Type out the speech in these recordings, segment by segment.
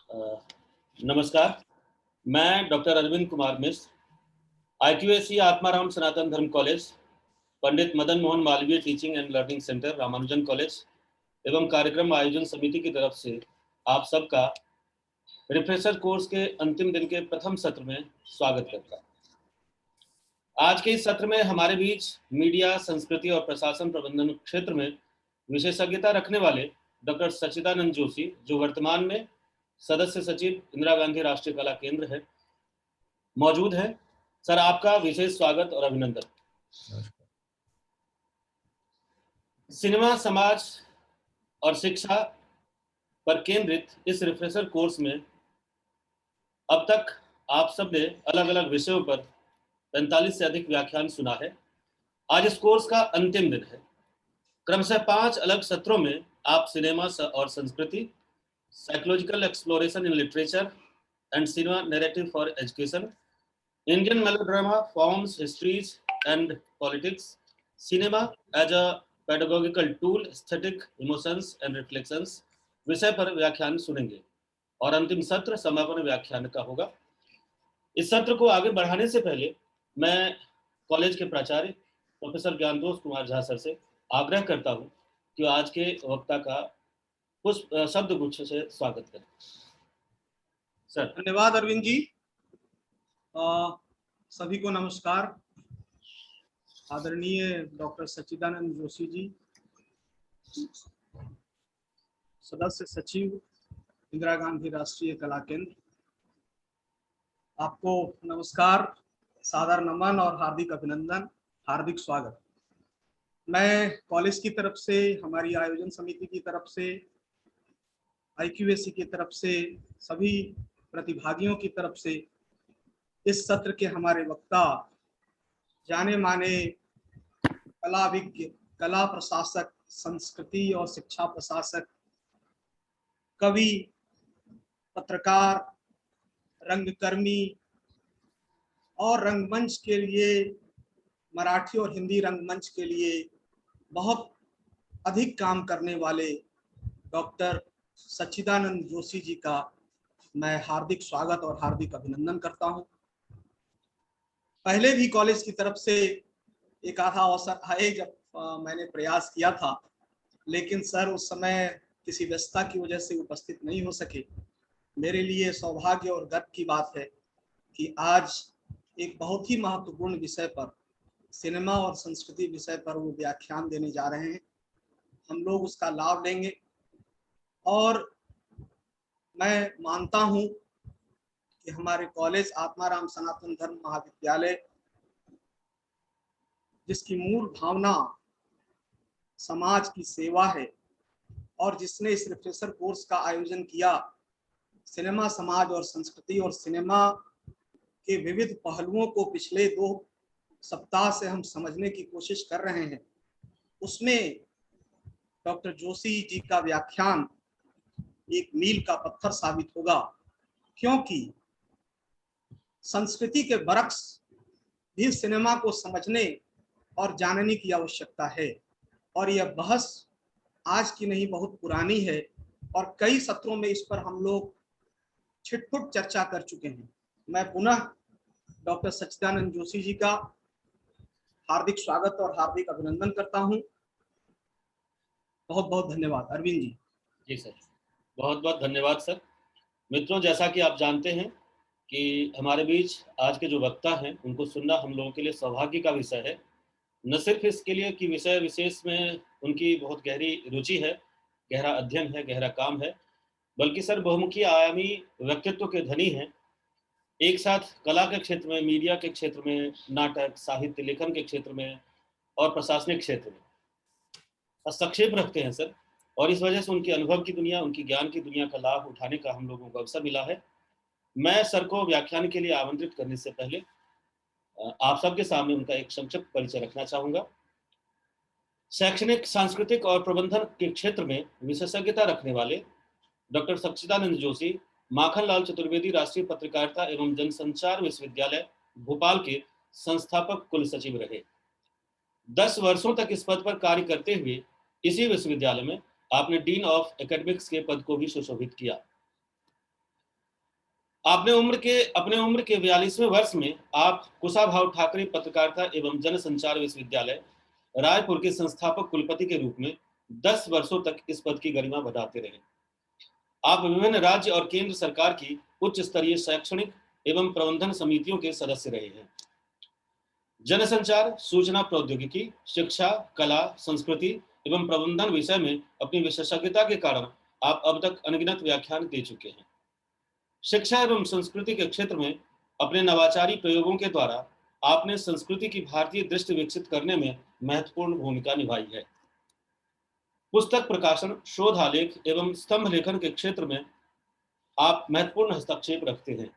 अ, नमस्कार। मैं doctor Arvind Kumar Mishra, IQAC Atmaram सनातन धर्म college, Pandit Madan Mohan Malviya teaching and learning centre Ramanujan college एवं कार्यक्रम आयोजन समिति की तरफ से आप सबका रिफ्रेशर कोर्स के अंतिम दिन के प्रथम सत्र में स्वागत करता हूं। आज के इस सत्र में हमारे बीच मीडिया, संस्कृति और प्रशासन प्रबंधन क्षेत्र में विशेषज्ञता रखने वाले डॉक्टर सच्चिदानंद जोशी, जो वर्तमान में सदस्य सचिव इंदिरा गांधी राष्ट्रीय कला केंद्र है, मौजूद है। सर, आपका विशेष स्वागत और अभिनंदन। सिनेमा, समाज और शिक्षा पर केंद्रित इस रिफ्रेशर कोर्स में अब तक आप सब ने अलग अलग विषयों पर 45 से अधिक व्याख्यान सुना है। आज इस कोर्स का अंतिम दिन है। क्रमशः 5 अलग सत्रों में आप सिनेमा और संस्कृति, psychological exploration in literature and cinema narrative for education, Indian melodrama forms, histories and politics, cinema as a pedagogical tool, aesthetic, emotions and reflections विषय पर व्याख्यान सुनेंगे और अंतिम सत्र समापन व्याख्यान का होगा। इस सत्र को आगे बढ़ाने से पहले मैं कॉलेज के प्राचार्य प्रोफेसर ज्ञानदोष कुमार झा सर से आग्रह करता हूं कि आज के वक्ता का कुछ शब्द गुच्छ से स्वागत करें। सर। धन्यवाद अरविंद जी। सभी को नमस्कार। आदरणीय डॉक्टर सच्चिदानंद जोशी जी, सदस्य सचिव इंदिरा गांधी राष्ट्रीय कला केंद्र, आपको नमस्कार, सादर नमन और हार्दिक अभिनंदन, हार्दिक स्वागत। मैं कॉलेज की तरफ से, हमारी आयोजन समिति की तरफ से, आईक्यूएसी की तरफ से, सभी प्रतिभागियों की तरफ से इस सत्र के हमारे वक्ता, जाने माने कलाविज्ञ, कला प्रशासक, संस्कृति और शिक्षा प्रशासक, कवि, पत्रकार, रंगकर्मी और रंगमंच के लिए, मराठी और हिंदी रंगमंच के लिए बहुत अधिक काम करने वाले डॉक्टर सच्चिदानंद जोशी जी का मैं हार्दिक स्वागत और हार्दिक अभिनंदन करता हूं। पहले भी कॉलेज की तरफ से एक आधा अवसर आए जब मैंने प्रयास किया था, लेकिन सर उस समय किसी व्यस्तता की वजह से उपस्थित नहीं हो सके। मेरे लिए सौभाग्य और गर्व की बात है कि आज एक बहुत ही महत्वपूर्ण विषय पर, सिनेमा और संस्कृति विषय पर वो व्याख्यान देने जा रहे हैं। हम लोग उसका लाभ लेंगे और मैं मानता हूं कि हमारे कॉलेज आत्माराम सनातन धर्म महाविद्यालय, जिसकी मूल भावना समाज की सेवा है और जिसने इस रिफ्रेशर कोर्स का आयोजन किया, सिनेमा, समाज और संस्कृति और सिनेमा के विविध पहलुओं को पिछले 2 सप्ताह से हम समझने की कोशिश कर रहे हैं, उसमें डॉक्टर जोशी जी का व्याख्यान एक मील का पत्थर साबित होगा, क्योंकि संस्कृति के बरक्स भी सिनेमा को समझने और जानने की आवश्यकता है। और यह बहस आज की नहीं, बहुत पुरानी है और कई सत्रों में इस पर हम लोग छिटपुट चर्चा कर चुके हैं। मैं पुनः डॉक्टर सच्चिदानंद जोशी जी का हार्दिक स्वागत और हार्दिक अभिनंदन करता हूं। बहुत बहुत धन्यवाद अरविंद जी। जी सर, बहुत बहुत धन्यवाद सर। मित्रों, जैसा कि आप जानते हैं कि हमारे बीच आज के जो वक्ता हैं, उनको सुनना हम लोगों के लिए सौभाग्य का विषय है। न सिर्फ इसके लिए कि विषय विशेष में उनकी बहुत गहरी रुचि है, गहरा अध्ययन है, गहरा काम है, बल्कि सर बहुमुखी आयामी व्यक्तित्व के धनी हैं। एक साथ कला के क्षेत्र में, मीडिया के क्षेत्र में, नाटक, साहित्य लेखन के क्षेत्र में और प्रशासनिक क्षेत्र में हस्तक्षेप रखते हैं सर, और इस वजह से उनके अनुभव की दुनिया, उनकी ज्ञान की दुनिया का लाभ उठाने का हम लोगों को अवसर मिला है। मैं सर को व्याख्यान के लिए आमंत्रित करने से पहले आप सबके सामने उनका एक संक्षिप्त परिचय रखना चाहूंगा। शैक्षणिक, सांस्कृतिक और प्रबंधन के क्षेत्र में विशेषज्ञता रखने वाले डॉक्टर सच्चिदानंद जोशी माखनलाल चतुर्वेदी राष्ट्रीय पत्रकारिता एवं जनसंचार विश्वविद्यालय भोपाल के संस्थापक कुल सचिव रहे। 10 वर्षों तक इस पद पर कार्य करते हुए इसी विश्वविद्यालय में आपने डीन ऑफ एकेडमिक्स के पद को भी सुशोभित किया। अपने उम्र के 42वें वर्ष में आप कुशाभाऊ ठाकरे पत्रकारिता एवं जनसंचार विश्वविद्यालय रायपुर के संस्थापक कुलपति के रूप में 10 वर्षों तक इस पद की गरिमा बढ़ाते रहे। आप विभिन्न राज्य और केंद्र सरकार की उच्च स्तरीय शैक्षणिक एवं प्रबंधन समितियों के सदस्य रहे हैं। जनसंचार, सूचना प्रौद्योगिकी, शिक्षा, कला, संस्कृति एवं प्रबंधन विषय में अपनी विशेषज्ञता के कारण आप अब तक अनगिनत व्याख्यान दे चुके हैं। शिक्षा एवं संस्कृति के क्षेत्र में अपने नवाचारी प्रयोगों के द्वारा आपने संस्कृति की भारतीय दृष्टि विकसित करने में महत्वपूर्ण भूमिका निभाई है। पुस्तक प्रकाशन, शोध आलेख एवं स्तंभ लेखन के क्षेत्र में आप महत्वपूर्ण हस्तक्षेप रखते हैं।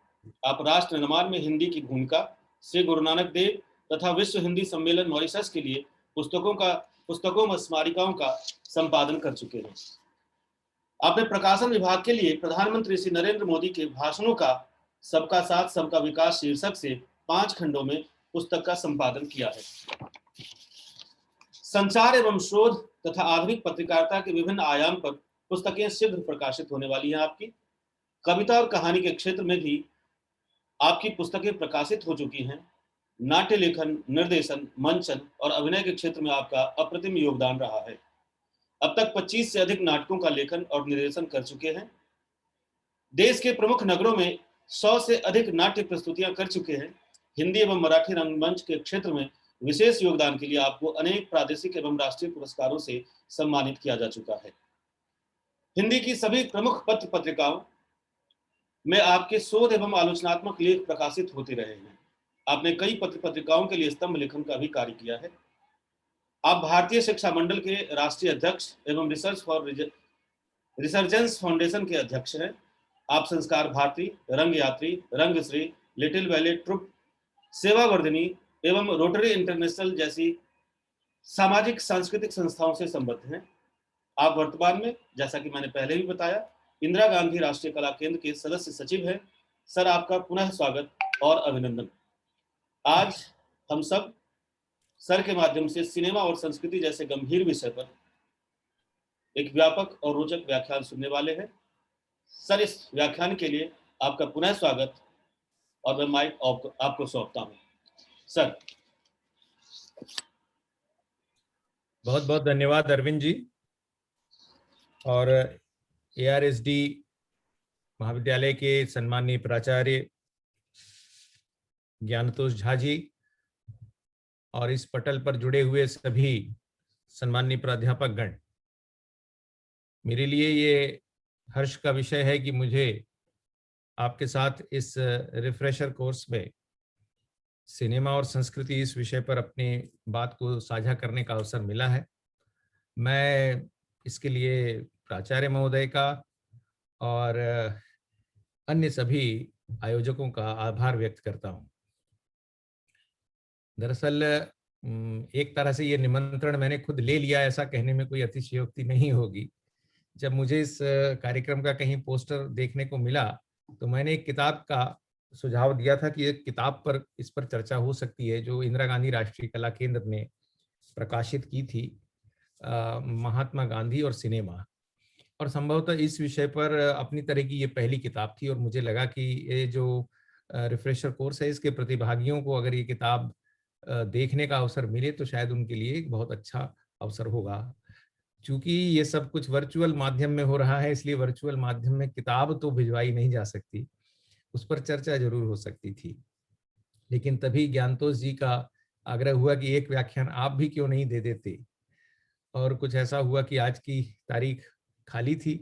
आप राष्ट्र निर्माण में हिंदी की भूमिका, श्री गुरु नानक देव तथा विश्व हिंदी सम्मेलन मॉरिशस के लिए पुस्तकों व स्मारिकाओं का संपादन कर चुके हैं। आपने प्रकाशन विभाग के लिए प्रधानमंत्री श्री नरेंद्र मोदी के भाषणों का सबका साथ सबका विकास शीर्षक से 5 खंडों में पुस्तक का संपादन किया है। संचार एवं शोध तथा आधुनिक पत्रकारिता के विभिन्न आयाम पर पुस्तकें शीघ्र प्रकाशित होने वाली हैं। आपकी कविता और कहानी के क्षेत्र में भी आपकी पुस्तकें प्रकाशित हो चुकी हैं। नाट्य लेखन, निर्देशन, मंचन और अभिनय के क्षेत्र में आपका अप्रतिम योगदान रहा है। अब तक 25 से अधिक नाटकों का लेखन और निर्देशन कर चुके हैं। देश के प्रमुख नगरों में 100 से अधिक नाट्य प्रस्तुतियां कर चुके हैं। हिंदी एवं मराठी रंगमंच के क्षेत्र में विशेष योगदान के लिए आपको अनेक प्रादेशिक एवं राष्ट्रीय पुरस्कारों से सम्मानित किया जा चुका है। हिंदी की सभी प्रमुख पत्र पत्रिकाओं में आपके शोध एवं आलोचनात्मक लेख प्रकाशित होते रहे हैं। आपने कई पत्र पत्रिकाओं के लिए स्तंभ लेखन का भी कार्य किया है। आप भारतीय शिक्षा मंडल के राष्ट्रीय अध्यक्ष एवं रिसर्जेंस फाउंडेशन के अध्यक्ष हैं। आप संस्कार भारती, रंग यात्री, रंगश्री, लिटिल वैली ट्रुप, सेवा वर्धिनी एवं रोटरी इंटरनेशनल जैसी सामाजिक सांस्कृतिक संस्थाओं से संबद्ध हैं। आप वर्तमान में, जैसा कि मैंने पहले भी बताया, इंदिरा गांधी राष्ट्रीय कला केंद्र के सदस्य सचिव हैं। सर, आपका पुनः स्वागत और अभिनंदन। आज हम सब सर के माध्यम से सिनेमा और संस्कृति जैसे गंभीर विषय पर एक व्यापक और रोचक व्याख्यान सुनने वाले हैं। सर, इस व्याख्यान के लिए आपका पुनः स्वागत और मैं माइक आपको सौंपता हूं। सर। बहुत बहुत धन्यवाद अरविंद जी और ARSD महाविद्यालय के सम्माननीय प्राचार्य ज्ञानतोष झा जी और इस पटल पर जुड़े हुए सभी सम्माननीय प्राध्यापक गण। मेरे लिए ये हर्ष का विषय है कि मुझे आपके साथ इस रिफ्रेशर कोर्स में सिनेमा और संस्कृति इस विषय पर अपनी बात को साझा करने का अवसर मिला है। मैं इसके लिए प्राचार्य महोदय का और अन्य सभी आयोजकों का आभार व्यक्त करता हूं। दरअसल एक तरह से ये निमंत्रण मैंने खुद ले लिया, ऐसा कहने में कोई अतिशयोक्ति नहीं होगी। जब मुझे इस कार्यक्रम का कहीं पोस्टर देखने को मिला तो मैंने एक किताब का सुझाव दिया था कि एक किताब पर इस पर चर्चा हो सकती है जो इंदिरा गांधी राष्ट्रीय कला केंद्र ने प्रकाशित की थी, महात्मा गांधी और सिनेमा। और संभवतः इस विषय पर अपनी तरह की ये पहली किताब थी और मुझे लगा कि ये जो रिफ्रेशर कोर्स है इसके प्रतिभागियों को अगर ये किताब देखने का अवसर मिले तो शायद उनके लिए एक बहुत अच्छा अवसर होगा। चूंकि ये सब कुछ वर्चुअल माध्यम में हो रहा है, इसलिए वर्चुअल माध्यम में किताब तो भिजवाई नहीं जा सकती, उस पर चर्चा जरूर हो सकती थी। लेकिन तभी ज्ञानतोष जी का आग्रह हुआ कि एक व्याख्यान आप भी क्यों नहीं दे देते, और कुछ ऐसा हुआ कि आज की तारीख खाली थी।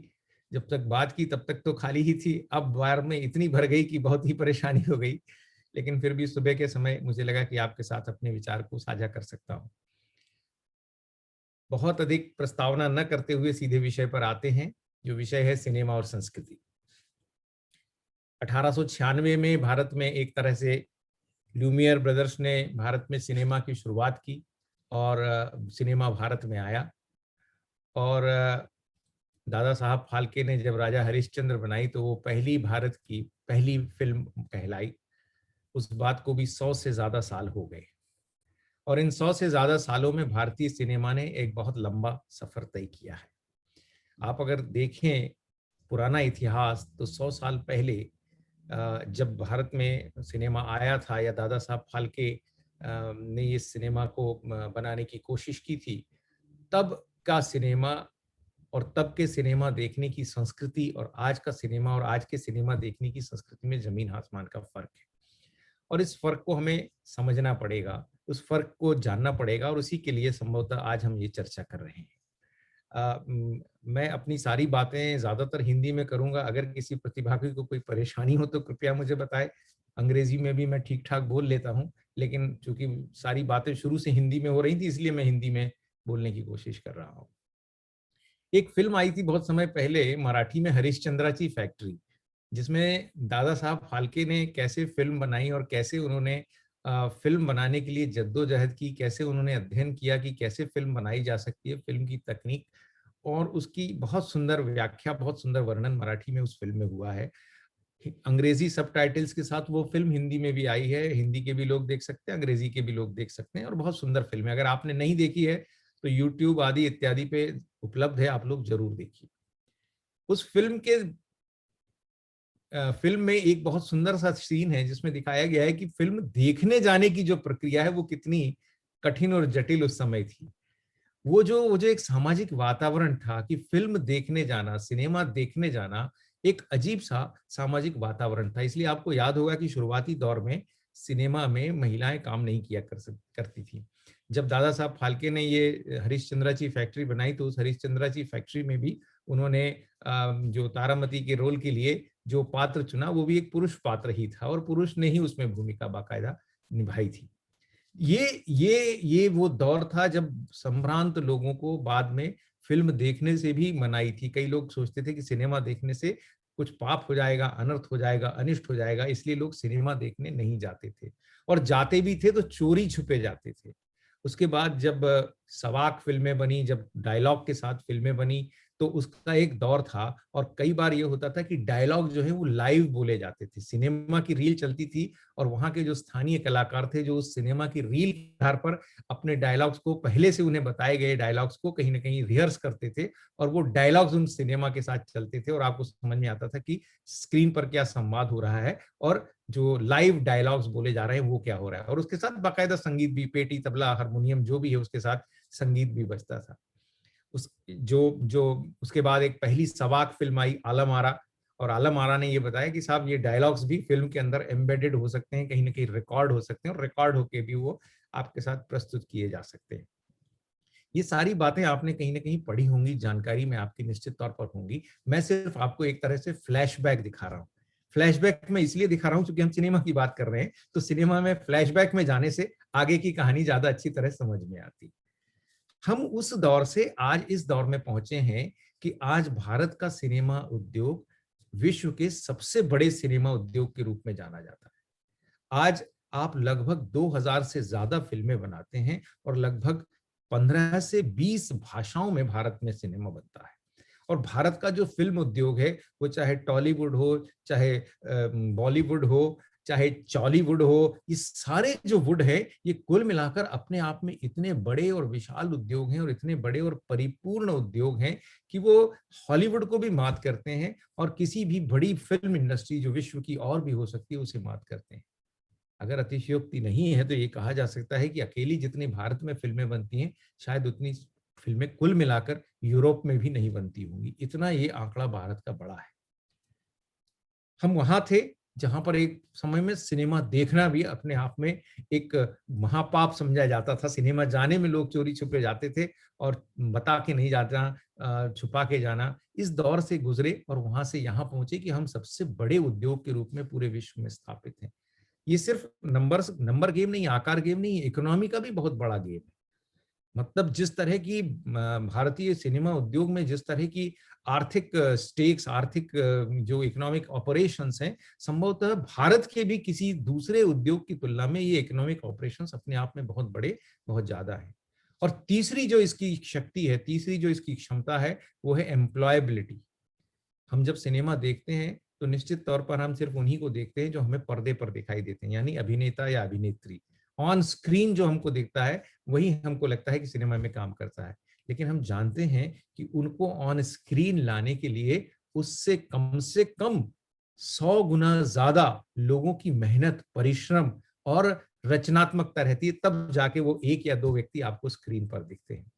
जब तक बात की तब तक तो खाली ही थी, अब बार में इतनी भर गई कि बहुत ही परेशानी हो गई। लेकिन फिर भी सुबह के समय मुझे लगा कि आपके साथ अपने विचार को साझा कर सकता हूँ। बहुत अधिक प्रस्तावना न करते हुए सीधे विषय पर आते हैं, जो विषय है सिनेमा और संस्कृति। 1896 में भारत में एक तरह से ल्यूमियर ब्रदर्स ने भारत में सिनेमा की शुरुआत की और सिनेमा भारत में आया। और दादा साहब फाल्के ने जब राजा हरिश्चंद्र बनाई तो वो पहली भारत की पहली फिल्म कहलाई। उस बात को भी 100 से ज़्यादा साल हो गए और इन 100 से ज़्यादा सालों में भारतीय सिनेमा ने एक बहुत लंबा सफ़र तय किया है। आप अगर देखें पुराना इतिहास तो 100 साल पहले जब भारत में सिनेमा आया था या दादा साहब फाल्के ने इस सिनेमा को बनाने की कोशिश की थी, तब का सिनेमा और तब के सिनेमा देखने की संस्कृति और आज का सिनेमा और आज के सिनेमा देखने की संस्कृति में जमीन आसमान का फर्क है। और इस फर्क को हमें समझना पड़ेगा, उस फर्क को जानना पड़ेगा और उसी के लिए संभवतः आज हम ये चर्चा कर रहे हैं। मैं अपनी सारी बातें ज़्यादातर हिंदी में करूँगा, अगर किसी प्रतिभागी को कोई परेशानी हो तो कृपया मुझे बताएँ। अंग्रेजी में भी मैं ठीक-ठाक बोल लेता हूँ, लेकिन चूँकि सारी बातें शुरू से हिंदी में हो रही थी, इसलिए मैं हिंदी में बोलने की कोशिश कर रहा हूँ। एक फ़िल्म आई थी बहुत समय पहले मराठी में, हरिश्चंद्राची फैक्ट्री, जिसमें दादा साहब फाल्के ने कैसे फ़िल्म बनाई और कैसे उन्होंने फ़िल्म बनाने के लिए जद्दोजहद की, कैसे उन्होंने अध्ययन किया कि कैसे फ़िल्म बनाई जा सकती है, फ़िल्म की तकनीक, और उसकी बहुत सुंदर व्याख्या, बहुत सुंदर वर्णन मराठी में उस फ़िल्म में हुआ है। अंग्रेज़ी सबटाइटल्स के साथ वो फ़िल्म हिंदी में भी आई है, हिंदी के भी लोग देख सकते हैं, अंग्रेज़ी के भी लोग देख सकते हैं और बहुत सुंदर फ़िल्म है। अगर आपने नहीं देखी है, तो यूट्यूब आदि इत्यादि पे उपलब्ध है, आप लोग ज़रूर देखिए। उस फ़िल्म में एक बहुत सुंदर सा सीन है जिसमें दिखाया गया है कि फ़िल्म देखने जाने की जो प्रक्रिया है, वो कितनी कठिन और जटिल उस समय थी। वो जो एक सामाजिक वातावरण था कि फ़िल्म देखने जाना, सिनेमा देखने जाना, एक अजीब-सा सामाजिक वातावरण था। इसलिए आपको याद होगा कि शुरुआती दौर में सिनेमा में महिलाएँ काम नहीं किया करती थीं। जब दादा साहब फाल्के ने ये हरिश्चंद्राची फैक्ट्री बनाई, तो उस हरिश्चंद्राची फैक्ट्री में भी उन्होंने जो तारामती के रोल के लिए जो पात्र चुना, वो भी एक पुरुष पात्र ही था और पुरुष ने ही उसमें भूमिका बाकायदा निभाई थी। ये वो दौर था जब संभ्रांत लोगों को बाद में फ़िल्म देखने से भी मनाही थी। कई लोग सोचते थे कि सिनेमा देखने से कुछ पाप हो जाएगा, अनर्थ हो जाएगा, अनिष्ट हो जाएगा, इसलिए लोग सिनेमा देखने नहीं जाते थे और जाते भी थे तो चोरी-छुपे जाते थे। उसके बाद जब सवाक फ़िल्में बनी, जब डायलॉग के साथ फ़िल्में बनी, तो उसका एक दौर था और कई बार ये होता था कि डायलॉग जो है वो लाइव बोले जाते थे। सिनेमा की रील चलती थी और वहाँ के जो स्थानीय कलाकार थे, जो उस सिनेमा की रील के आधार पर अपने डायलॉग्स को, पहले से उन्हें बताए गए डायलॉग्स को कहीं न कहीं रिहर्स करते थे और वो डायलॉग्स उन सिनेमा के साथ चलते थे और आपको समझ में आता था कि स्क्रीन पर क्या संवाद हो रहा है और जो लाइव डायलॉग्स बोले जा रहे हैं, वो क्या हो रहा है। और उसके साथ बाकायदा संगीत भी, पेटी, तबला, हारमोनियम जो भी है, उसके साथ संगीत भी बजता था। उस जो जो उसके बाद एक पहली सवाक फ़िल्म आई आलम आरा, और आलम आरा ने ये बताया कि साहब ये डायलॉग्स भी फ़िल्म के अंदर एम्बेडेड हो सकते हैं, कहीं न कहीं रिकॉर्ड हो सकते हैं और रिकॉर्ड होके भी वो आपके साथ प्रस्तुत किए जा सकते हैं। ये सारी बातें आपने कहीं न कहीं पढ़ी होंगी, जानकारी में आपकी निश्चित तौर पर होंगी। मैं सिर्फ़ आपको एक तरह से फ्लैशबैक दिखा रहा हूँ। फ्लैशबैक मैं इसलिए दिखा रहा हूँ क्योंकि हम सिनेमा की बात कर रहे हैं, तो सिनेमा में फ्लैशबैक में जाने से आगे की कहानी ज़्यादा अच्छी तरह समझ में आती। हम उस दौर से आज इस दौर में पहुंचे हैं कि आज भारत का सिनेमा उद्योग विश्व के सबसे बड़े सिनेमा उद्योग के रूप में जाना जाता है। आज आप लगभग 2000 से ज्यादा फिल्में बनाते हैं और लगभग 15 से 20 भाषाओं में भारत में सिनेमा बनता है। और भारत का जो फिल्म उद्योग है, वो चाहे टॉलीवुड हो, चाहे बॉलीवुड हो, चाहे चॉलीवुड हो, ये सारे जो वुड है, ये कुल मिलाकर अपने आप में इतने बड़े और विशाल उद्योग हैं और इतने बड़े और परिपूर्ण उद्योग हैं कि वो हॉलीवुड को भी मात करते हैं और किसी भी बड़ी फिल्म इंडस्ट्री जो विश्व की और भी हो सकती है, उसे मात करते हैं। अगर अतिशयोक्ति नहीं है तो ये कहा जा सकता है कि अकेली जितनी भारत में फिल्में बनती हैं, शायद उतनी फिल्में कुल मिलाकर यूरोप में भी नहीं बनती होंगी। इतना ये आंकड़ा भारत का बड़ा है। हम वहां थे जहां पर एक समय में सिनेमा देखना भी अपने आप में एक महापाप समझा जाता था। सिनेमा जाने में लोग चोरी छुपे जाते थे और बता के नहीं जाना, छुपा के जाना। इस दौर से गुजरे और वहां से यहाँ पहुंचे कि हम सबसे बड़े उद्योग के रूप में पूरे विश्व में स्थापित हैं। ये सिर्फ नंबर गेम नहीं, आकार गेम नहीं, इकोनॉमी का भी बहुत बड़ा गेम है। मतलब जिस तरह की भारतीय सिनेमा उद्योग में जिस तरह की आर्थिक स्टेक्स, आर्थिक जो इकोनॉमिक ऑपरेशंस हैं, संभवतः भारत के भी किसी दूसरे उद्योग की तुलना में ये इकोनॉमिक ऑपरेशंस अपने आप में बहुत बड़े, बहुत ज्यादा है। और तीसरी जो इसकी शक्ति है, तीसरी जो इसकी क्षमता है, वो है एम्प्लॉयबिलिटी। हम जब सिनेमा देखते हैं तो निश्चित तौर पर हम सिर्फ उन्हीं को देखते हैं जो हमें पर्दे पर दिखाई देते हैं, यानी अभिनेता या अभिनेत्री। ऑन स्क्रीन जो हमको दिखता है वही हमको लगता है कि सिनेमा में काम करता है। लेकिन हम जानते हैं कि उनको ऑन स्क्रीन लाने के लिए उससे कम 100 गुना ज्यादा लोगों की मेहनत, परिश्रम और रचनात्मकता रहती है, तब जाके वो एक या दो व्यक्ति आपको स्क्रीन पर दिखते हैं।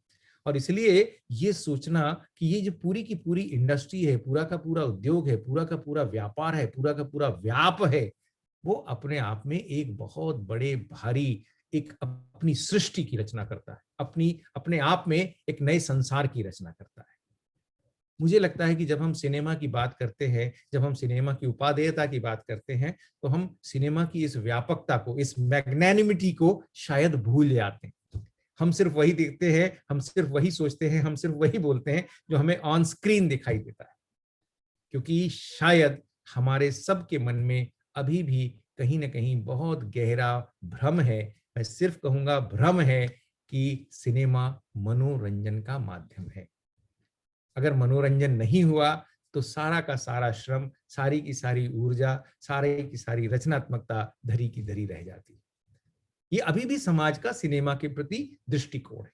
और इसलिए ये सोचना कि ये जो पूरी की पूरी इंडस्ट्री है, पूरा का पूरा उद्योग है, पूरा का पूरा व्यापार है, पूरा का पूरा व्याप है, वो अपने आप में एक बहुत बड़े भारी एक अपनी सृष्टि की रचना करता है, अपने आप में एक नए संसार की रचना करता है। मुझे लगता है कि जब हम सिनेमा की बात करते हैं, जब हम सिनेमा की उपादेयता की बात करते हैं, तो हम सिनेमा की इस व्यापकता को, इस मैग्नेनिमिटी को शायद भूल जाते हैं। हम सिर्फ वही देखते हैं, हम सिर्फ वही सोचते हैं, हम सिर्फ वही बोलते हैं जो हमें ऑन स्क्रीन दिखाई देता है, क्योंकि शायद हमारे सबके मन में अभी भी कहीं ना कहीं बहुत गहरा भ्रम है, मैं सिर्फ कहूंगा भ्रम है, कि सिनेमा मनोरंजन का माध्यम है। अगर मनोरंजन नहीं हुआ तो सारा का सारा श्रम, सारी की सारी ऊर्जा, सारी की सारी रचनात्मकता धरी की धरी रह जाती। ये अभी भी समाज का सिनेमा के प्रति दृष्टिकोण है,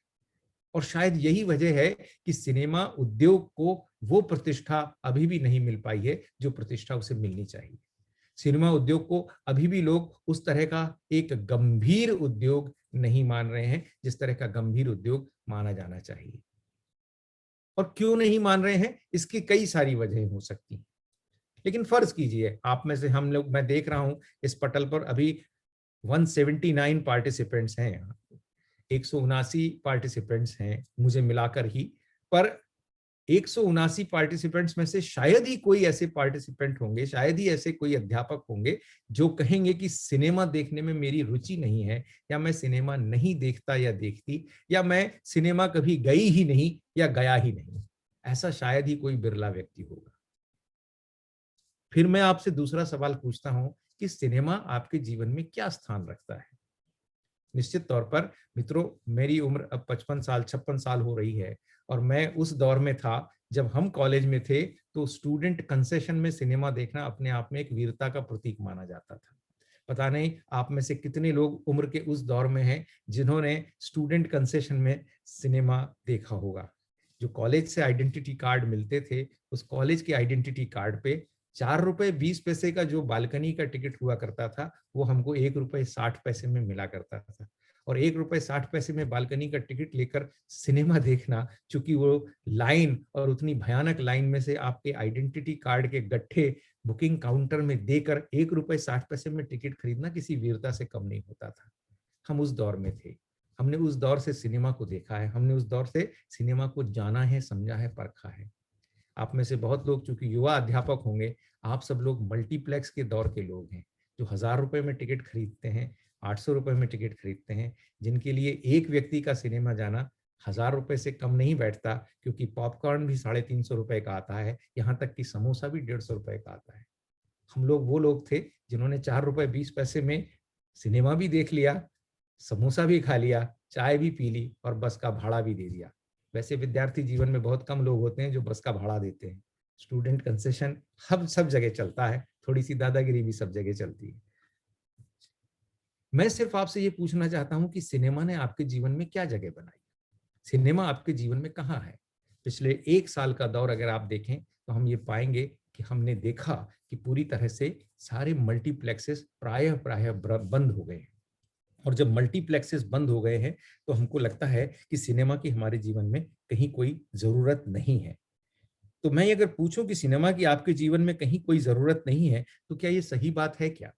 और शायद यही वजह है कि सिनेमा उद्योग को वो प्रतिष्ठा अभी भी नहीं मिल पाई है जो प्रतिष्ठा उसे मिलनी चाहिए। सिनेमा उद्योग को अभी भी लोग उस तरह का एक गंभीर उद्योग नहीं मान रहे हैं जिस तरह का गंभीर उद्योग माना जाना चाहिए। और क्यों नहीं मान रहे हैं, इसकी कई सारी वजहें हो सकती हैं। लेकिन फर्ज कीजिए आप में से हम लोग, मैं देख रहा हूं इस पटल पर अभी 179 पार्टिसिपेंट्स हैं, यहाँ 179 पार्टिसिपेंट्स हैं मुझे मिलाकर ही, पर 179 पार्टिसिपेंट्स में से शायद ही कोई ऐसे पार्टिसिपेंट होंगे, शायद ही ऐसे कोई अध्यापक होंगे जो कहेंगे कि सिनेमा देखने में मेरी रुचि नहीं है, या मैं सिनेमा नहीं देखता या देखती, या मैं सिनेमा कभी गई ही नहीं या गया ही नहीं। ऐसा शायद ही कोई बिरला व्यक्ति होगा। फिर मैं आपसे दूसरा सवाल पूछता हूं कि सिनेमा आपके जीवन में क्या स्थान रखता है। निश्चित तौर पर मित्रों, मेरी उम्र अब 55 साल 56 साल हो रही है, और मैं उस दौर में था जब हम कॉलेज में थे, तो स्टूडेंट कंसेशन में सिनेमा देखना अपने आप में एक वीरता का प्रतीक माना जाता था। पता नहीं आप में से कितने लोग उम्र के उस दौर में हैं जिन्होंने स्टूडेंट कंसेशन में सिनेमा देखा होगा। जो कॉलेज से आइडेंटिटी कार्ड मिलते थे, उस कॉलेज के आइडेंटिटी कार्ड पे 4 रुपए 20 पैसे का जो बालकनी का टिकट हुआ करता था, वो हमको 1 रुपए 60 पैसे में मिला करता था। और 1 रुपए 60 पैसे में बालकनी का टिकट लेकर सिनेमा देखना, चूंकि वो लाइन और उतनी भयानक लाइन में से आपके आइडेंटिटी कार्ड के गट्ठे बुकिंग काउंटर में देकर 1 रुपए 60 पैसे में टिकट खरीदना किसी वीरता से कम नहीं होता था। हम उस दौर में थे, हमने उस दौर से सिनेमा को देखा है, हमने उस दौर से सिनेमा को जाना है, समझा है, परखा है। आप में से बहुत लोग चूंकि युवा अध्यापक होंगे, आप सब लोग मल्टीप्लेक्स के दौर के लोग हैं, जो 1000 रुपए में टिकट खरीदते हैं, 800 रुपए में टिकट खरीदते हैं, जिनके लिए एक व्यक्ति का सिनेमा जाना 1000 रुपए से कम नहीं बैठता, क्योंकि पॉपकॉर्न भी 350 रुपए का आता है, यहाँ तक कि समोसा भी 150 रुपए का आता है। हम लोग वो लोग थे जिन्होंने 4 रुपए 20 पैसे में सिनेमा भी देख लिया, समोसा भी खा लिया, चाय भी पी ली, और बस का भाड़ा भी दे दिया। वैसे विद्यार्थी जीवन में बहुत कम लोग होते हैं जो बस का भाड़ा देते हैं। स्टूडेंट कंसेशन सब जगह चलता है, थोड़ी सी दादागिरी भी सब जगह चलती है। मैं सिर्फ आपसे ये पूछना चाहता हूं कि सिनेमा ने आपके जीवन में क्या जगह बनाई, सिनेमा आपके जीवन में कहाँ है। पिछले 1 साल का दौर अगर आप देखें तो हम ये पाएंगे कि हमने देखा कि पूरी तरह से सारे मल्टीप्लेक्सेस प्रायः प्रायः बंद हो गए हैं। और जब मल्टीप्लेक्सेस बंद हो गए हैं तो हमको लगता है कि सिनेमा की हमारे जीवन में कहीं कोई जरूरत नहीं है। तो मैं अगर पूछूं कि सिनेमा की आपके जीवन में कहीं कोई जरूरत नहीं है, तो क्या ये सही बात है क्या?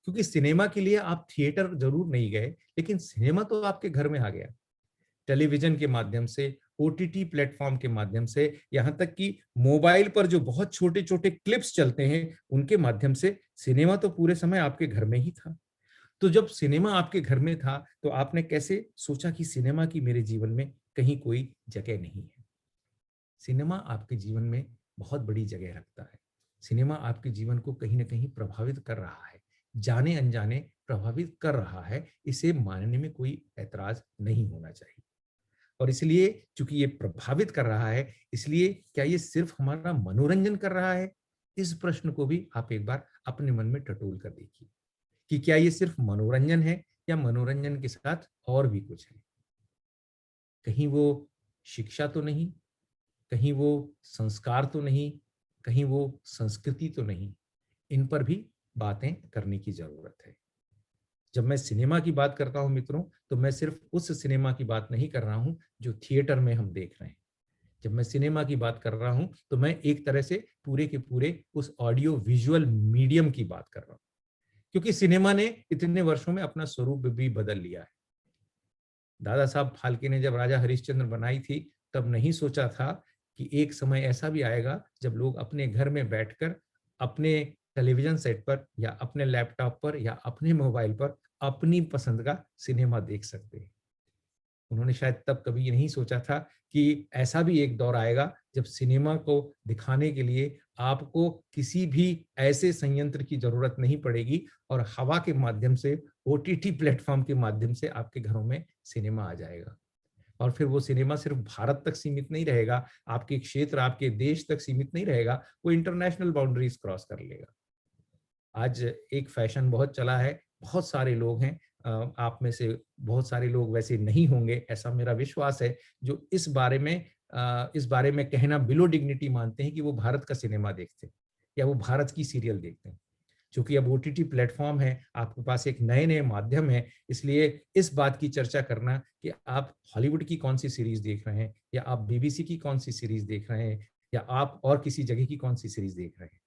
क्योंकि सिनेमा के लिए आप थिएटर जरूर नहीं गए, लेकिन सिनेमा तो आपके घर में आ गया, टेलीविजन के माध्यम से, ओटीटी प्लेटफॉर्म के माध्यम से, यहाँ तक कि मोबाइल पर जो बहुत छोटे छोटे क्लिप्स चलते हैं उनके माध्यम से सिनेमा तो पूरे समय आपके घर में ही था। तो जब सिनेमा आपके घर में था तो आपने कैसे सोचा कि सिनेमा की मेरे जीवन में कहीं कोई जगह नहीं है? सिनेमा आपके जीवन में बहुत बड़ी जगह रखता है। सिनेमा आपके जीवन को कहीं ना कहीं प्रभावित कर रहा है, जाने अनजाने प्रभावित कर रहा है, इसे मानने में कोई ऐतराज नहीं होना चाहिए। और इसलिए चूंकि ये प्रभावित कर रहा है, इसलिए क्या ये सिर्फ हमारा मनोरंजन कर रहा है? इस प्रश्न को भी आप एक बार अपने मन में टटोल कर देखिए कि क्या ये सिर्फ मनोरंजन है, या मनोरंजन के साथ और भी कुछ है। कहीं वो शिक्षा तो नहीं, कहीं वो संस्कार तो नहीं, कहीं वो संस्कृति तो नहीं, इन पर भी बातें करने की जरूरत है। जब मैं सिनेमा की बात करता हूं मित्रों, तो मैं सिर्फ उस सिनेमा की बात नहीं कर रहा हूं जो थिएटर में हम देख रहे हैं। जब मैं सिनेमा की बात कर रहा हूं तो मैं एक तरह से पूरे के पूरे उस ऑडियो विजुअल मीडियम की बात कर रहा हूं, क्योंकि सिनेमा ने इतने वर्षों में अपना स्वरूप भी बदल लिया है। दादा साहब फाल्के ने जब राजा हरिश्चंद्र बनाई थी, तब नहीं सोचा था कि एक समय ऐसा भी आएगा जब लोग अपने घर में बैठकर अपने टेलीविजन सेट पर या अपने लैपटॉप पर या अपने मोबाइल पर अपनी पसंद का सिनेमा देख सकते हैं। उन्होंने शायद तब कभी ये नहीं सोचा था कि ऐसा भी एक दौर आएगा जब सिनेमा को दिखाने के लिए आपको किसी भी ऐसे संयंत्र की जरूरत नहीं पड़ेगी और हवा के माध्यम से, ओटीटी प्लेटफॉर्म के माध्यम से आपके घरों में सिनेमा आ जाएगा। और फिर वो सिनेमा सिर्फ भारत तक सीमित नहीं रहेगा, आपके क्षेत्र, आपके देश तक सीमित नहीं रहेगा, वो इंटरनेशनल बाउंड्रीज क्रॉस कर लेगा। आज एक फैशन बहुत चला है, बहुत सारे लोग हैं, आप में से बहुत सारे लोग वैसे नहीं होंगे, ऐसा मेरा विश्वास है, जो इस बारे में कहना बिलो डिग्निटी मानते हैं कि वो भारत का सिनेमा देखते हैं या वो भारत की सीरियल देखते हैं। चूंकि अब ओटीटी प्लेटफॉर्म है, आपके पास एक नए नए माध्यम है, इसलिए इस बात की चर्चा करना कि आप हॉलीवुड की कौन सी सीरीज देख रहे हैं या आप बीबीसी की कौन सी सीरीज देख रहे हैं या आप और किसी जगह की कौन सी सीरीज देख रहे हैं,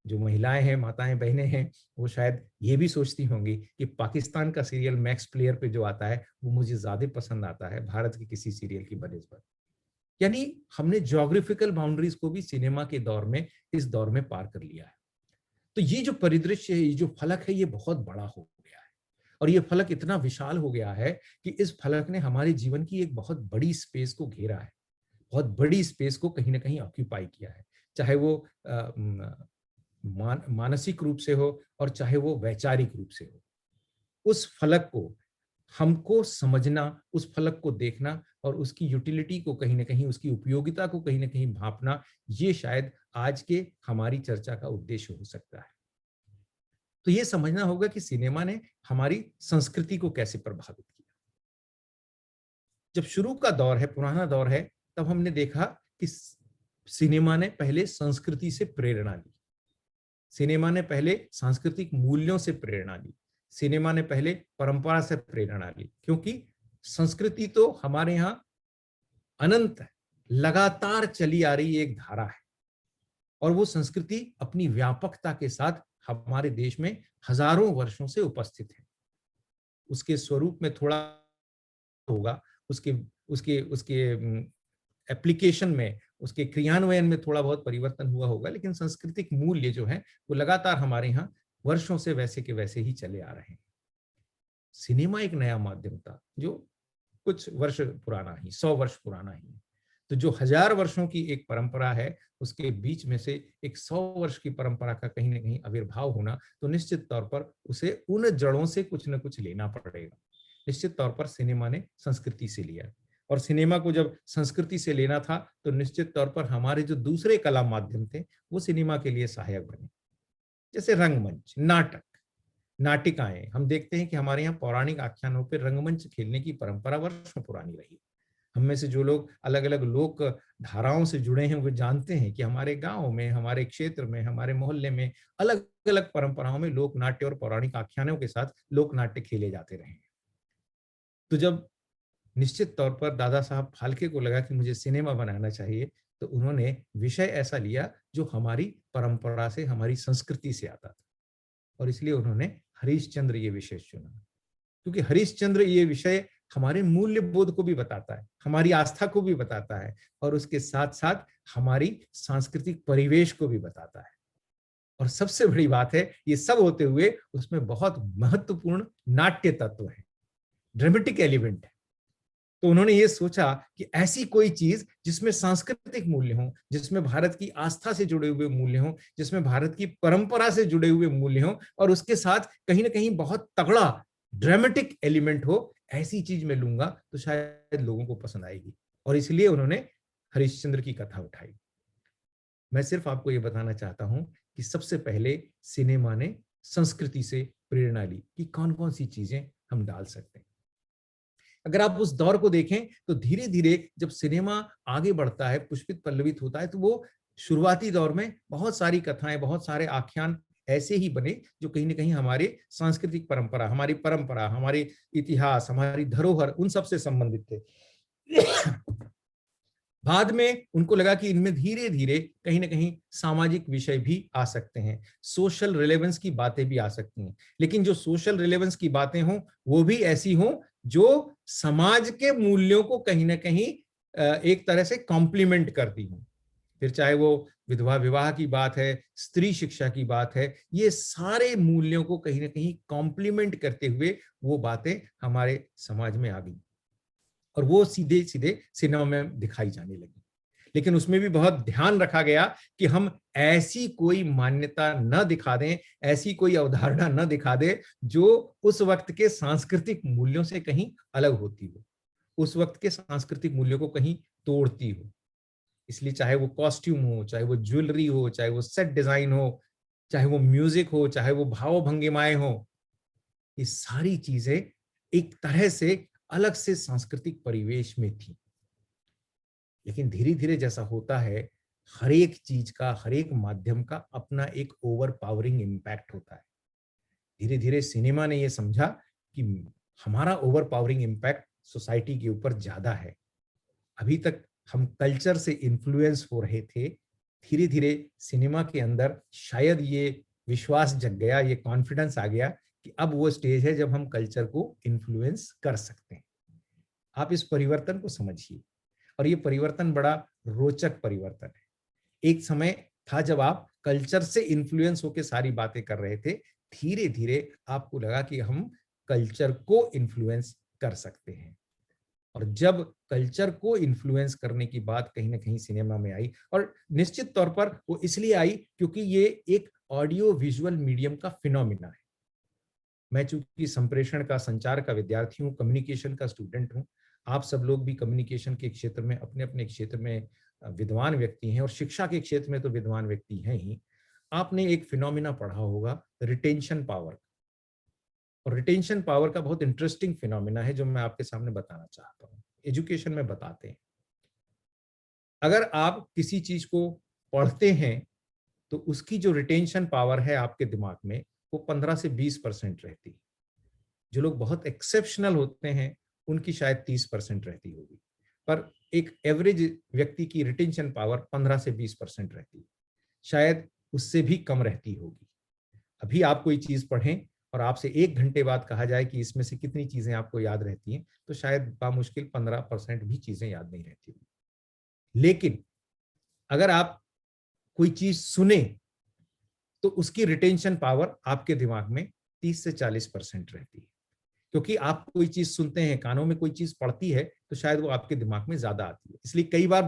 जो महिलाएं हैं, माताएं, बहनें हैं, वो शायद ये भी सोचती होंगी कि पाकिस्तान का सीरियल मैक्स प्लेयर पे जो आता है वो मुझे ज्यादा पसंद आता है भारत के किसी सीरियल की बनिस्बत। यानी हमने ज्योग्राफिकल बाउंड्रीज को भी सिनेमा के दौर में, इस दौर में पार कर लिया है। तो ये जो परिदृश्य है, ये जो फलक है, ये बहुत बड़ा हो गया है और ये फलक इतना विशाल हो गया है कि इस फलक ने हमारे जीवन की एक बहुत बड़ी स्पेस को घेरा है, बहुत बड़ी स्पेस को कहीं ना कहीं ऑक्यूपाई किया है, चाहे वो मानसिक रूप से हो और चाहे वो वैचारिक रूप से हो। उस फलक को हमको समझना, उस फलक को देखना और उसकी यूटिलिटी को कहीं ना कहीं, उसकी उपयोगिता को कहीं ना कहीं भांपना, ये शायद आज के हमारी चर्चा का उद्देश्य हो सकता है। तो ये समझना होगा कि सिनेमा ने हमारी संस्कृति को कैसे प्रभावित किया। जब शुरू का दौर है, पुराना दौर है, तब हमने देखा कि सिनेमा ने पहले संस्कृति से प्रेरणा ली, सिनेमा ने पहले सांस्कृतिक मूल्यों से प्रेरणा ली, सिनेमा ने पहले परंपरा से प्रेरणा ली, क्योंकि संस्कृति तो हमारे यहाँ अनंत है, लगातार चली आ रही एक धारा है और वो संस्कृति अपनी व्यापकता के साथ हमारे देश में हजारों वर्षों से उपस्थित है। उसके स्वरूप में थोड़ा होगा, उसके उसके उसके एप्लीकेशन में, उसके क्रियान्वयन में थोड़ा बहुत परिवर्तन हुआ होगा, लेकिन सांस्कृतिक मूल्य जो है वो लगातार हमारे यहाँ वर्षों से वैसे के वैसे ही चले आ रहे हैं। सिनेमा एक नया माध्यम था जो कुछ वर्ष पुराना ही, 100 वर्ष पुराना ही। तो जो 1000 वर्षों की एक परंपरा है, उसके बीच में से एक 100 वर्ष की परंपरा का कहीं ना कहीं आविर्भाव होना, तो निश्चित तौर पर उसे उन जड़ों से कुछ न कुछ लेना पड़ेगा। निश्चित तौर पर सिनेमा ने संस्कृति से लिया और सिनेमा को जब संस्कृति से लेना था तो निश्चित तौर पर हमारे जो दूसरे कला माध्यम थे वो सिनेमा के लिए सहायक बने, जैसे रंगमंच, नाटक, नाटिकाएं। हम देखते हैं कि हमारे यहाँ पौराणिक आख्यानों पर रंगमंच खेलने की परंपरा वर्षों पुरानी रही। हम में से जो लोग अलग अलग लोक धाराओं से जुड़े हैं वो जानते हैं कि हमारे गांव में, हमारे क्षेत्र में, हमारे मोहल्ले में अलग अलग परंपराओं में लोक नाट्य और पौराणिक आख्यानों के साथ लोक नाट्य खेले जाते रहे। तो जब निश्चित तौर पर दादा साहब फाल्के को लगा कि मुझे सिनेमा बनाना चाहिए, तो उन्होंने विषय ऐसा लिया जो हमारी परंपरा से, हमारी संस्कृति से आता था और इसलिए उन्होंने हरिश्चंद्र ये विषय चुना, क्योंकि हरिश्चंद्र ये विषय हमारे मूल्य बोध को भी बताता है, हमारी आस्था को भी बताता है और उसके साथ साथ हमारी सांस्कृतिक परिवेश को भी बताता है। और सबसे बड़ी बात है, ये सब होते हुए उसमें बहुत महत्वपूर्ण नाट्य तत्व है, ड्रामेटिक एलिमेंट है। तो उन्होंने ये सोचा कि ऐसी कोई चीज जिसमें सांस्कृतिक मूल्य हो, जिसमें भारत की आस्था से जुड़े हुए मूल्य हो, जिसमें भारत की परंपरा से जुड़े हुए मूल्य हो और उसके साथ कहीं ना कहीं बहुत तगड़ा ड्रामेटिक एलिमेंट हो, ऐसी चीज मैं लूंगा तो शायद लोगों को पसंद आएगी। और इसलिए उन्होंने हरिश्चंद्र की कथा उठाई। मैं सिर्फ आपको ये बताना चाहता हूं कि सबसे पहले सिनेमा ने संस्कृति से प्रेरणा ली कि कौन कौन सी चीजें हम डाल सकते हैं। अगर आप उस दौर को देखें तो धीरे धीरे जब सिनेमा आगे बढ़ता है, पुष्पित पल्लवित होता है, तो वो शुरुआती दौर में बहुत सारी कथाएं, बहुत सारे आख्यान ऐसे ही बने जो कहीं ना कहीं हमारे सांस्कृतिक परंपरा, हमारे इतिहास, हमारी धरोहर, उन सब से संबंधित थे। बाद में उनको लगा कि इनमें धीरे धीरे कहीं ना कहीं सामाजिक विषय भी आ सकते हैं, सोशल रिलेवेंस की बातें भी आ सकती हैं, लेकिन जो सोशल रिलेवेंस की बातें हों वो भी ऐसी हों जो समाज के मूल्यों को कहीं ना कहीं एक तरह से कॉम्प्लीमेंट करती हों। फिर चाहे वो विधवा विवाह की बात है, स्त्री शिक्षा की बात है, ये सारे मूल्यों को कहीं ना कहीं कॉम्प्लीमेंट करते हुए वो बातें हमारे समाज में आ गई और वो सीधे सीधे सिनेमा में दिखाई जाने लगी। लेकिन उसमें भी बहुत ध्यान रखा गया कि हम ऐसी कोई मान्यता न दिखा दें, ऐसी कोई अवधारणा न दिखा दें जो उस वक्त के सांस्कृतिक मूल्यों से कहीं अलग होती हो, उस वक्त के सांस्कृतिक मूल्यों को कहीं तोड़ती हो। इसलिए चाहे वो कॉस्ट्यूम हो, चाहे वो ज्वेलरी हो, चाहे वो सेट डिजाइन हो, चाहे वो म्यूजिक हो, चाहे वो भाव भंगिमाएं हो, ये सारी चीजें एक तरह से अलग से सांस्कृतिक परिवेश में थी। लेकिन धीरे धीरे जैसा होता है, हर एक चीज का, हर एक माध्यम का अपना एक ओवर पावरिंग इम्पैक्ट होता है। धीरे धीरे सिनेमा ने ये समझा कि हमारा ओवर पावरिंग इम्पैक्ट सोसाइटी के ऊपर ज्यादा है। अभी तक हम कल्चर से इन्फ्लुएंस हो रहे थे, धीरे धीरे सिनेमा के अंदर शायद ये विश्वास जग गया, ये कॉन्फिडेंस आ गया कि अब वो स्टेज है जब हम कल्चर को इन्फ्लुएंस कर सकते हैं। आप इस परिवर्तन को समझिए, और ये परिवर्तन बड़ा रोचक परिवर्तन है। एक समय था जब आप कल्चर से इन्फ्लुएंस होकर सारी बातें कर रहे थे, धीरे धीरे आपको लगा कि हम कल्चर को इन्फ्लुएंस कर सकते हैं। और जब कल्चर को इन्फ्लुएंस करने की बात कहीं ना कहीं सिनेमा में आई, और निश्चित तौर पर वो इसलिए आई क्योंकि ये एक ऑडियो विजुअल मीडियम का फिनोमिना है। मैं चूंकि संप्रेषण का, संचार का विद्यार्थी हूँ, कम्युनिकेशन का स्टूडेंट हूँ, आप सब लोग भी कम्युनिकेशन के क्षेत्र में, अपने अपने क्षेत्र में विद्वान व्यक्ति हैं, और शिक्षा के क्षेत्र में तो विद्वान व्यक्ति हैं ही। आपने एक फिनोमिना पढ़ा होगा, रिटेंशन पावर। और रिटेंशन पावर का बहुत इंटरेस्टिंग फिनोमिना है जो मैं आपके सामने बताना चाहता हूँ। एजुकेशन में बताते हैं, अगर आप किसी चीज को पढ़ते हैं तो उसकी जो रिटेंशन पावर है आपके दिमाग में, वो 15 से 20% रहती है। जो लोग बहुत एक्सेप्शनल होते हैं उनकी शायद 30% रहती होगी, पर एक एवरेज व्यक्ति की रिटेंशन पावर 15 से 20% रहती है, शायद उससे भी कम रहती होगी। अभी आप कोई चीज पढ़ें और आपसे 1 घंटे बाद कहा जाए कि इसमें से कितनी चीजें आपको याद रहती हैं, तो शायद बामुश्किल 15% भी चीजें याद नहीं रहती होगी। लेकिन अगर आप कोई चीज सुने तो उसकी रिटेंशन पावर आपके दिमाग में 30 से 40% रहती है, क्योंकि आप कोई चीज सुनते हैं, कानों में कोई चीज पड़ती है तो शायद वो आपके दिमाग में ज्यादा आती है। इसलिए कई बार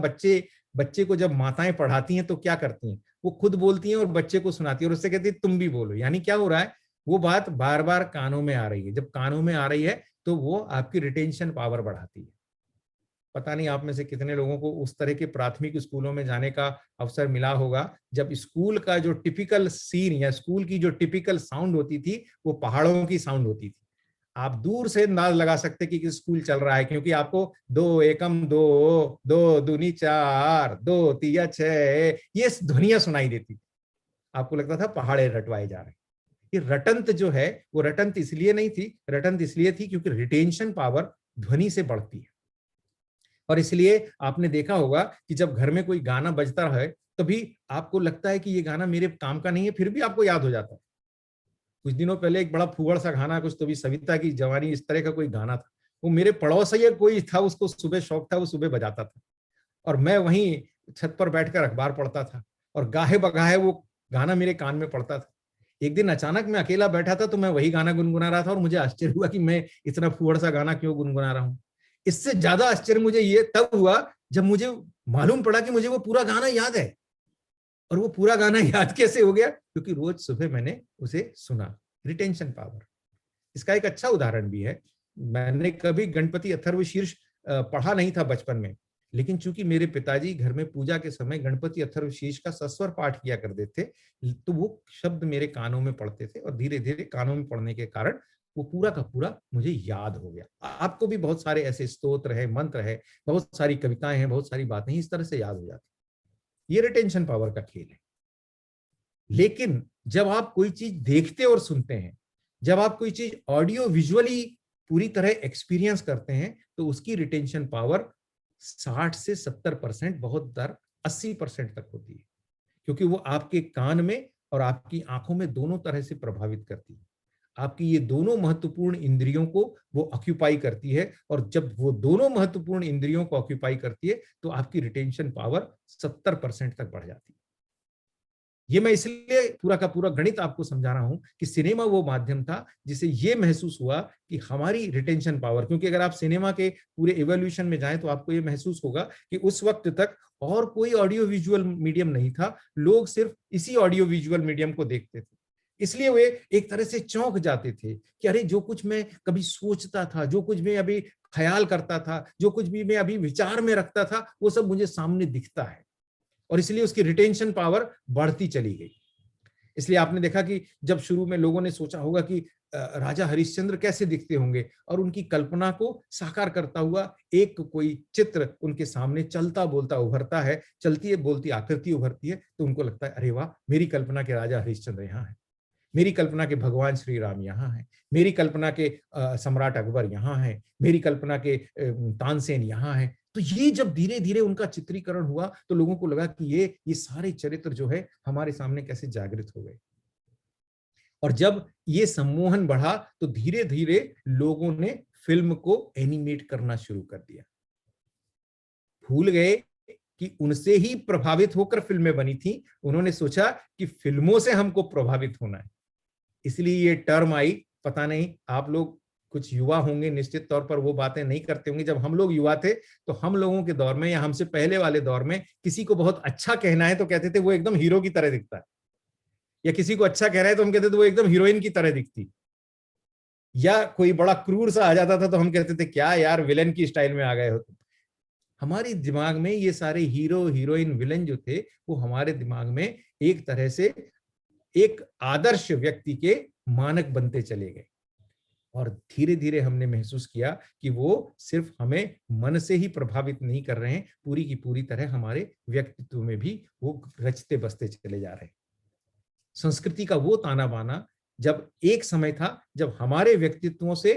बच्चे को जब माताएं पढ़ाती हैं तो क्या करती हैं, वो खुद बोलती हैं और बच्चे को सुनाती है और उससे कहती है तुम भी बोलो। यानी क्या हो रहा है, वो बात बार बार कानों में आ रही है। जब कानों में आ रही है तो वो आपकी रिटेंशन पावर बढ़ाती है। पता नहीं आप में से कितने लोगों को उस तरह के प्राथमिक स्कूलों में जाने का अवसर मिला होगा जब स्कूल का जो टिपिकल सीन या स्कूल की जो टिपिकल साउंड होती थी वो पहाड़ों की साउंड होती थी। आप दूर से अंदाज लगा सकते कि स्कूल चल रहा है, क्योंकि आपको 2 एकम 2, 2 दूनी 4, 2 तिया 6, ये ध्वनियां सुनाई देती। आपको लगता था पहाड़े रटवाए जा रहे हैं। ये रटंत जो है वो रटंत इसलिए नहीं थी, रटंत इसलिए थी क्योंकि रिटेंशन पावर ध्वनि से बढ़ती है। और इसलिए आपने देखा होगा कि जब घर में कोई गाना बजता है तभी आपको लगता है कि ये गाना मेरे काम का नहीं है, फिर भी आपको याद हो जाता है। कुछ दिनों पहले एक बड़ा फूहड़ सा गाना, कुछ तो भी सविता की जवानी, इस तरह का कोई गाना था, वो मेरे पड़ोस या कोई था, उसको सुबह शौक था, वो सुबह बजाता था और मैं वहीं छत पर बैठकर अखबार पढ़ता था और गाहे बगाहे वो गाना मेरे कान में पड़ता था। एक दिन अचानक मैं अकेला बैठा था तो मैं वही गाना गुनगुना रहा था और मुझे आश्चर्य हुआ कि मैं इतना फूहड़ सा गाना क्यों गुनगुना रहा हूँ। इससे ज्यादा आश्चर्य मुझे ये तब हुआ जब मुझे मालूम पड़ा कि मुझे वो पूरा गाना याद है। और वो पूरा गाना याद कैसे हो गया, क्योंकि रोज सुबह मैंने उसे सुना। Retention power. इसका एक अच्छा उदाहरण भी है। मैंने कभी गणपति अथर्वशीर्ष पढ़ा नहीं था बचपन में, लेकिन चूंकि मेरे पिताजी घर में पूजा के समय गणपति अथर्वशीर्ष का सस्वर पाठ किया करते थे तो वो शब्द मेरे कानों में पड़ते थे और धीरे धीरे कानों में पड़ने के कारण वो पूरा का पूरा मुझे याद हो गया। आपको भी बहुत सारे ऐसे स्तोत्र है, मंत्र है, बहुत सारी कविताएं हैं, बहुत सारी बातें इस तरह से याद हो जाती। ये रिटेंशन पावर का खेल है। लेकिन जब आप कोई चीज देखते और सुनते हैं, जब आप कोई चीज ऑडियो विजुअली पूरी तरह एक्सपीरियंस करते हैं, तो उसकी रिटेंशन पावर 60 से 70%, बहुत दर 80% तक होती है, क्योंकि वो आपके कान में और आपकी आंखों में दोनों तरह से प्रभावित करती है। आपकी ये दोनों महत्वपूर्ण इंद्रियों को वो ऑक्यूपाई करती है, और जब वो दोनों महत्वपूर्ण इंद्रियों को ऑक्यूपाई करती है तो आपकी रिटेंशन पावर 70% तक बढ़ जाती है। ये मैं इसलिए पूरा का पूरा गणित आपको समझा रहा हूं कि सिनेमा वो माध्यम था जिसे ये महसूस हुआ कि हमारी रिटेंशन पावर, क्योंकि अगर आप सिनेमा के पूरे इवोल्यूशन में जाएं तो आपको ये महसूस होगा कि उस वक्त तक और कोई ऑडियो विजुअल मीडियम नहीं था, लोग सिर्फ इसी ऑडियो विजुअल मीडियम को देखते थे। इसलिए वे एक तरह से चौंक जाते थे कि अरे, जो कुछ मैं कभी सोचता था, जो कुछ मैं अभी ख्याल करता था, जो कुछ भी मैं अभी विचार में रखता था, वो सब मुझे सामने दिखता है। और इसलिए उसकी रिटेंशन पावर बढ़ती चली गई। इसलिए आपने देखा कि जब शुरू में लोगों ने सोचा होगा कि राजा हरिश्चंद्र कैसे दिखते होंगे, और उनकी कल्पना को साकार करता हुआ एक कोई चित्र उनके सामने चलता बोलता उभरता है, चलती है बोलती आकृति उभरती है, तो उनको लगता है अरे वाह, मेरी कल्पना के राजा हरिश्चंद्र यहाँ है, मेरी कल्पना के भगवान श्री राम यहाँ है, मेरी कल्पना के सम्राट अकबर यहाँ है, मेरी कल्पना के तानसेन यहाँ है। तो ये जब धीरे धीरे उनका चित्रीकरण हुआ तो लोगों को लगा कि ये सारे चरित्र जो है हमारे सामने कैसे जागृत हो गए। और जब ये सम्मोहन बढ़ा तो धीरे धीरे लोगों ने फिल्म को एनिमेट करना शुरू कर दिया। भूल गए कि उनसे ही प्रभावित होकर फिल्में बनी थी, उन्होंने सोचा कि फिल्मों से हमको प्रभावित होना है। इसलिए ये टर्म आई। पता नहीं आप लोग कुछ युवा होंगे, निश्चित तौर पर वो बातें नहीं करते होंगे। जब हम लोग युवा थे तो हम लोगों के दौर में या हमसे पहले वाले दौर में किसी को बहुत अच्छा कहना है तो कहते थे वो एकदम हीरो की तरह दिखता है, या किसी को अच्छा कह रहा है तो हम कहते थे वो एकदम हीरोइन की तरह दिखती, या कोई बड़ा क्रूर सा आ जाता था तो हम कहते थे क्या यार, विलेन की स्टाइल में आ गए हो तुम। हमारे दिमाग में ये सारे हीरो हीरोइन विलेन जो थे वो हमारे दिमाग में एक तरह से एक आदर्श व्यक्ति के मानक बनते चले गए, और धीरे धीरे हमने महसूस किया कि वो सिर्फ हमें मन से ही प्रभावित नहीं कर रहे हैं, पूरी की पूरी तरह हमारे व्यक्तित्व में भी वो रचते बसते चले जा रहे हैं। संस्कृति का वो ताना बाना, जब एक समय था जब हमारे व्यक्तित्वों से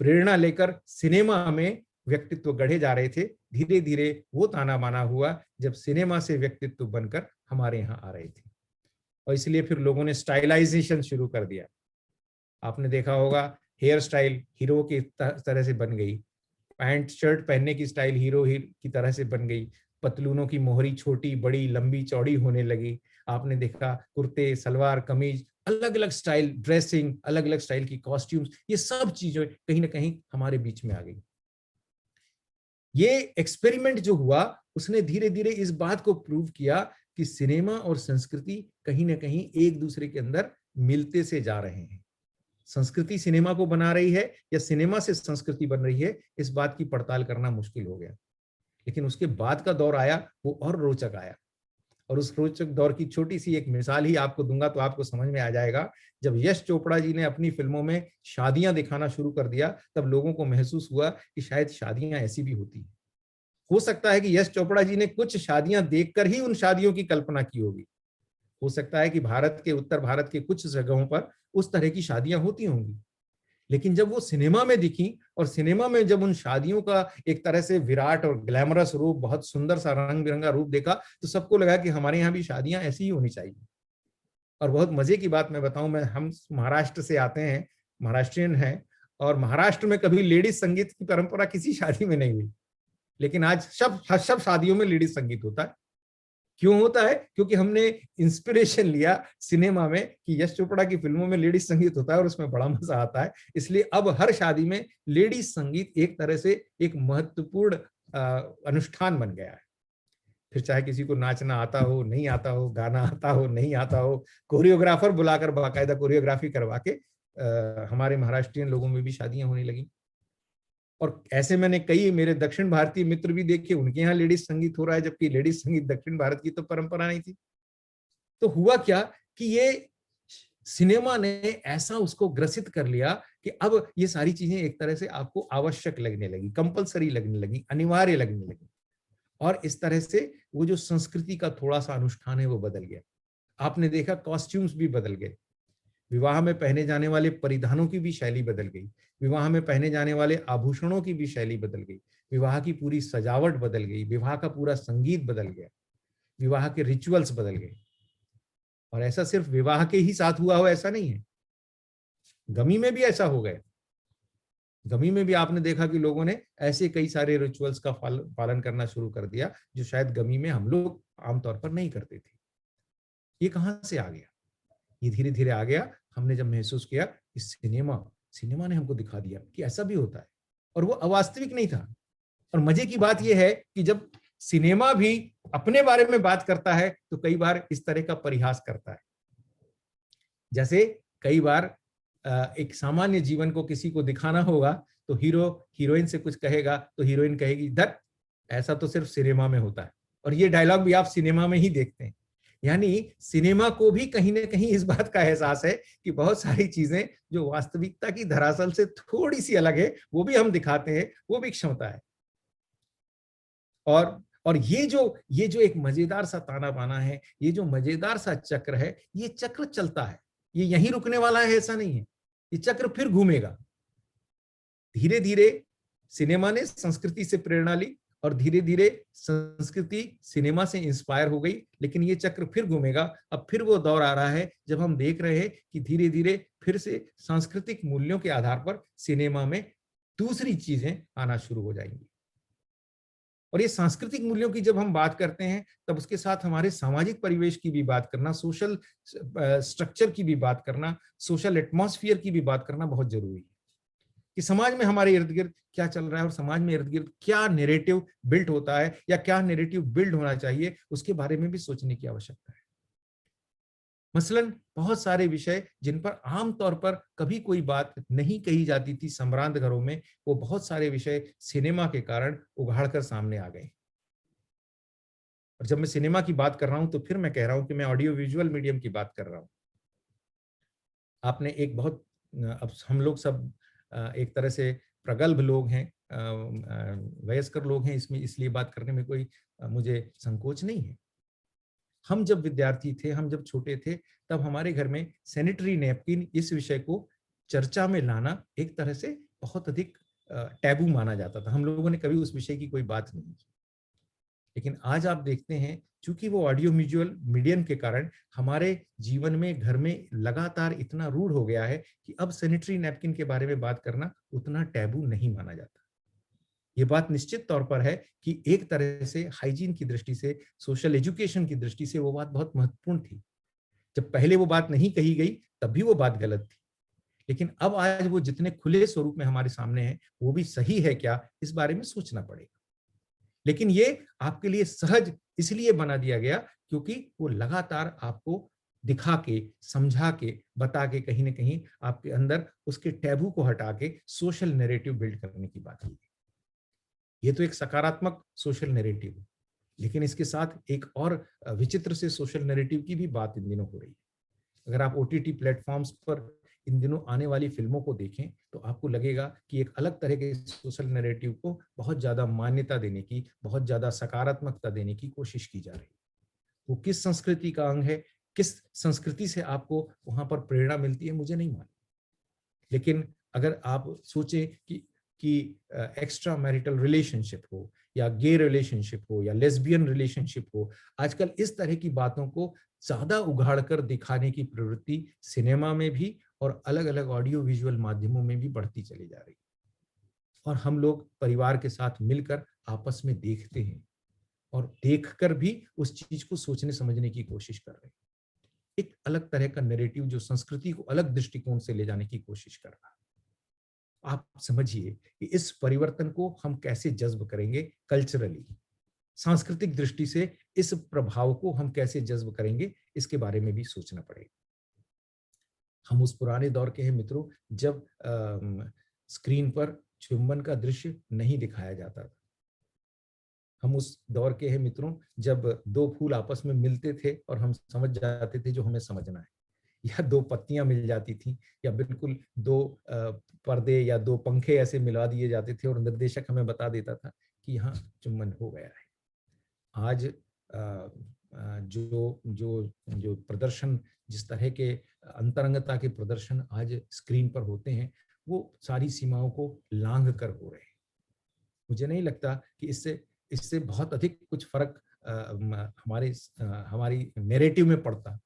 प्रेरणा लेकर सिनेमा में व्यक्तित्व गढ़े जा रहे थे, धीरे धीरे वो ताना बाना हुआ जब सिनेमा से व्यक्तित्व बनकर हमारे यहाँ आ रहे थे। और इसलिए फिर लोगों ने स्टाइलाइजेशन शुरू कर दिया। आपने देखा होगा हेयर स्टाइल हीरो की तरह से बन गई, पैंट शर्ट पहनने की स्टाइल हीरो की तरह से बन गई, पतलूनों की मोहरी छोटी बड़ी लंबी चौड़ी होने लगी। आपने देखा कुर्ते सलवार कमीज, अलग अलग स्टाइल ड्रेसिंग, अलग अलग स्टाइल की कॉस्ट्यूम्स, ये सब चीजें कहीं ना कहीं हमारे बीच में आ गई। ये एक्सपेरिमेंट जो हुआ उसने धीरे धीरे इस बात को प्रूव किया कि सिनेमा और संस्कृति कहीं ना कहीं एक दूसरे के अंदर मिलते से जा रहे हैं। संस्कृति सिनेमा को बना रही है या सिनेमा से संस्कृति बन रही है, इस बात की पड़ताल करना मुश्किल हो गया। लेकिन उसके बाद का दौर आया, वो और रोचक आया। और उस रोचक दौर की छोटी सी एक मिसाल ही आपको दूंगा तो आपको समझ में आ जाएगा। जब यश चोपड़ा जी ने अपनी फिल्मों में शादियां दिखाना शुरू कर दिया, तब लोगों को महसूस हुआ कि शायद शादियां ऐसी भी होती हैं। हो सकता है कि यश चोपड़ा जी ने कुछ शादियां देखकर ही उन शादियों की कल्पना की होगी। हो सकता है कि भारत के उत्तर भारत के कुछ जगहों पर उस तरह की शादियां होती होंगी, लेकिन जब वो सिनेमा में दिखी और सिनेमा में जब उन शादियों का एक तरह से विराट और ग्लैमरस रूप, बहुत सुंदर सा रंग बिरंगा रूप देखा, तो सबको लगा कि हमारे यहाँ भी शादियां ऐसी ही होनी चाहिए। और बहुत मजे की बात मैं बताऊं, हम महाराष्ट्र से आते हैं, महाराष्ट्रियन हैं, और महाराष्ट्र में कभी लेडीज संगीत की परंपरा किसी शादी में नहीं हुई, लेकिन आज सब शादियों में लेडीज संगीत होता है। क्यों होता है? क्योंकि हमने इंस्पिरेशन लिया सिनेमा में कि यश चोपड़ा की फिल्मों में लेडीज संगीत होता है और उसमें बड़ा मजा आता है, इसलिए अब हर शादी में लेडीज संगीत एक तरह से एक महत्वपूर्ण अनुष्ठान बन गया है। फिर चाहे किसी को नाचना आता हो नहीं आता हो, गाना आता हो नहीं आता हो, कोरियोग्राफर बुलाकर बाकायदा कोरियोग्राफी करवा के हमारे महाराष्ट्रियन लोगों में भी शादियां होने लगी। और ऐसे मैंने कई मेरे दक्षिण भारतीय मित्र भी देखे, उनके यहाँ लेडीज संगीत हो रहा है, जबकि लेडीज संगीत दक्षिण भारत की तो परंपरा नहीं थी। तो हुआ क्या कि ये सिनेमा ने ऐसा उसको ग्रसित कर लिया कि अब ये सारी चीजें एक तरह से आपको आवश्यक लगने लगी, कंपलसरी लगने लगी, अनिवार्य लगने लगी। और इस तरह से वो जो संस्कृति का थोड़ा सा अनुष्ठान है वो बदल गया। आपने देखा कॉस्ट्यूम्स भी बदल गए, विवाह में पहने जाने वाले परिधानों की भी शैली बदल गई, विवाह में पहने जाने वाले आभूषणों की भी शैली बदल गई, विवाह की पूरी सजावट बदल गई, विवाह का पूरा संगीत बदल गया, विवाह के रिचुअल्स बदल गए। और ऐसा सिर्फ विवाह के ही साथ हुआ हो ऐसा नहीं है, गमी में भी ऐसा हो गया। गमी में भी आपने देखा कि लोगों ने ऐसे कई सारे रिचुअल्स का पालन करना शुरू कर दिया जो शायद गमी में हम लोग आमतौर पर नहीं करते थे। ये कहां से आ गया? ये धीरे धीरे आ गया। हमने जब महसूस किया कि सिनेमा ने हमको दिखा दिया कि ऐसा भी होता है, और वो अवास्तविक नहीं था। और मजे की बात यह है कि जब सिनेमा भी अपने बारे में बात करता है तो कई बार इस तरह का परिहास करता है। जैसे कई बार एक सामान्य जीवन को किसी को दिखाना होगा तो हीरो हीरोइन से कुछ कहेगा तो हीरोइन कहेगी, धत, ऐसा तो सिर्फ सिनेमा में होता है। और ये डायलॉग भी आप सिनेमा में ही देखते हैं। यानी सिनेमा को भी कहीं ना कहीं इस बात का एहसास है कि बहुत सारी चीजें जो वास्तविकता की धरातल से थोड़ी सी अलग है वो भी हम दिखाते हैं, वो भी क्षमता है। और ये जो एक मजेदार सा ताना बाना है, ये जो मजेदार सा चक्र है, ये चक्र चलता है, ये यहीं रुकने वाला है ऐसा नहीं है, ये चक्र फिर घूमेगा। धीरे धीरे सिनेमा ने संस्कृति से प्रेरणा ली और धीरे धीरे संस्कृति सिनेमा से इंस्पायर हो गई, लेकिन ये चक्र फिर घूमेगा। अब फिर वो दौर आ रहा है जब हम देख रहे हैं कि धीरे धीरे फिर से सांस्कृतिक मूल्यों के आधार पर सिनेमा में दूसरी चीजें आना शुरू हो जाएंगी। और ये सांस्कृतिक मूल्यों की जब हम बात करते हैं तब उसके साथ हमारे सामाजिक परिवेश की भी बात करना, सोशल स्ट्रक्चर की भी बात करना, सोशल एटमॉस्फेयर की भी बात करना बहुत जरूरी है कि समाज में हमारे इर्द गिर्द क्या चल रहा है और समाज में इर्द गिर्द क्या नैरेटिव बिल्ड होता है या क्या नैरेटिव बिल्ड होना चाहिए, उसके बारे में भी सोचने की आवश्यकता है। मसलन बहुत सारे विषय जिन पर आमतौर पर कभी कोई बात नहीं कही जाती थी सम्रांत घरों में, वो बहुत सारे विषय सिनेमा के कारण उघाड़ कर सामने आ गए। और जब मैं सिनेमा की बात कर रहा हूं तो फिर मैं कह रहा हूं कि मैं ऑडियो विजुअल मीडियम की बात कर रहा हूं। आपने एक बहुत, अब हम लोग सब एक तरह से प्रगल्भ लोग हैं, वयस्कर लोग हैं, इसमें इसलिए बात करने में कोई मुझे संकोच नहीं है। हम जब विद्यार्थी थे, हम जब छोटे थे, तब हमारे घर में सैनिटरी नैपकिन इस विषय को चर्चा में लाना एक तरह से बहुत अधिक टैबू माना जाता था। हम लोगों ने कभी उस विषय की कोई बात नहीं की। लेकिन आज आप देखते हैं चूंकि वो ऑडियो विजुअल मीडियम के कारण हमारे जीवन में, घर में लगातार इतना रूढ़ हो गया है कि अब सैनिटरी नैपकिन के बारे में बात करना उतना टैबू नहीं माना जाता। ये बात निश्चित तौर पर है कि एक तरह से हाइजीन की दृष्टि से, सोशल एजुकेशन की दृष्टि से वो बात बहुत महत्वपूर्ण थी। जब पहले वो बात नहीं कही गई तब भी वो बात गलत थी, लेकिन अब आज वो जितने खुले स्वरूप में हमारे सामने है वो भी सही है क्या, इस बारे में सोचना पड़ेगा। लेकिन ये आपके लिए सहज इसलिए बना दिया गया क्योंकि वो लगातार आपको दिखा के, समझा के, बता के कहीं ना कहीं आपके अंदर उसके टैबू को हटा के सोशल नैरेटिव बिल्ड करने की बात है। ये तो एक सकारात्मक सोशल नैरेटिव है, लेकिन इसके साथ एक और विचित्र से सोशल नैरेटिव की भी बात इन दिनों हो रही है। अगर आप ओटीटी प्लेटफॉर्म्स पर इन दिनों आने वाली फिल्मों को देखें तो आपको लगेगा कि एक अलग तरह के सोशल नैरेटिव को बहुत ज्यादा मान्यता देने की, बहुत ज्यादा सकारात्मकता देने की कोशिश की जा रही है। वो किस संस्कृति का अंग है, किस संस्कृति से आपको वहां पर प्रेरणा मिलती है, मुझे नहीं मालूम। लेकिन अगर आप सोचें कि एक्स्ट्रा मैरिटल रिलेशनशिप हो या गे रिलेशनशिप हो या लेस्बियन रिलेशनशिप हो, आजकल इस तरह की बातों को ज्यादा उघाड़ कर दिखाने की प्रवृत्ति सिनेमा में भी और अलग अलग ऑडियो विजुअल माध्यमों में भी बढ़ती चली जा रही है। और हम लोग परिवार के साथ मिलकर आपस में देखते हैं और देखकर भी उस चीज को सोचने समझने की कोशिश कर रहे हैं। एक अलग तरह का नैरेटिव जो संस्कृति को अलग दृष्टिकोण से ले जाने की कोशिश कर रहा है। आप समझिए कि इस परिवर्तन को हम कैसे जज्ब करेंगे कल्चरली, सांस्कृतिक दृष्टि से इस प्रभाव को हम कैसे जज्ब करेंगे, इसके बारे में भी सोचना पड़ेगा। हम उस पुराने दौर के हैं मित्रों जब स्क्रीन पर चुंबन का दृश्य नहीं दिखाया जाता था। हम उस दौर के हैं मित्रों जब दो फूल आपस में मिलते थे और हम समझ जाते थे जो हमें समझना है, या दो पत्तियां मिल जाती थी, या बिल्कुल दो पर्दे या दो पंखे ऐसे मिला दिए जाते थे और निर्देशक हमें बता देता था कि यहाँ चुंबन हो गया है। आज जो जो जो प्रदर्शन, जिस तरह के अंतरंगता के प्रदर्शन आज स्क्रीन पर होते हैं, वो सारी सीमाओं को लांघ कर हो रहे हैं। मुझे नहीं लगता कि इससे इससे बहुत अधिक कुछ फर्क हमारी नैरेटिव में पड़ता,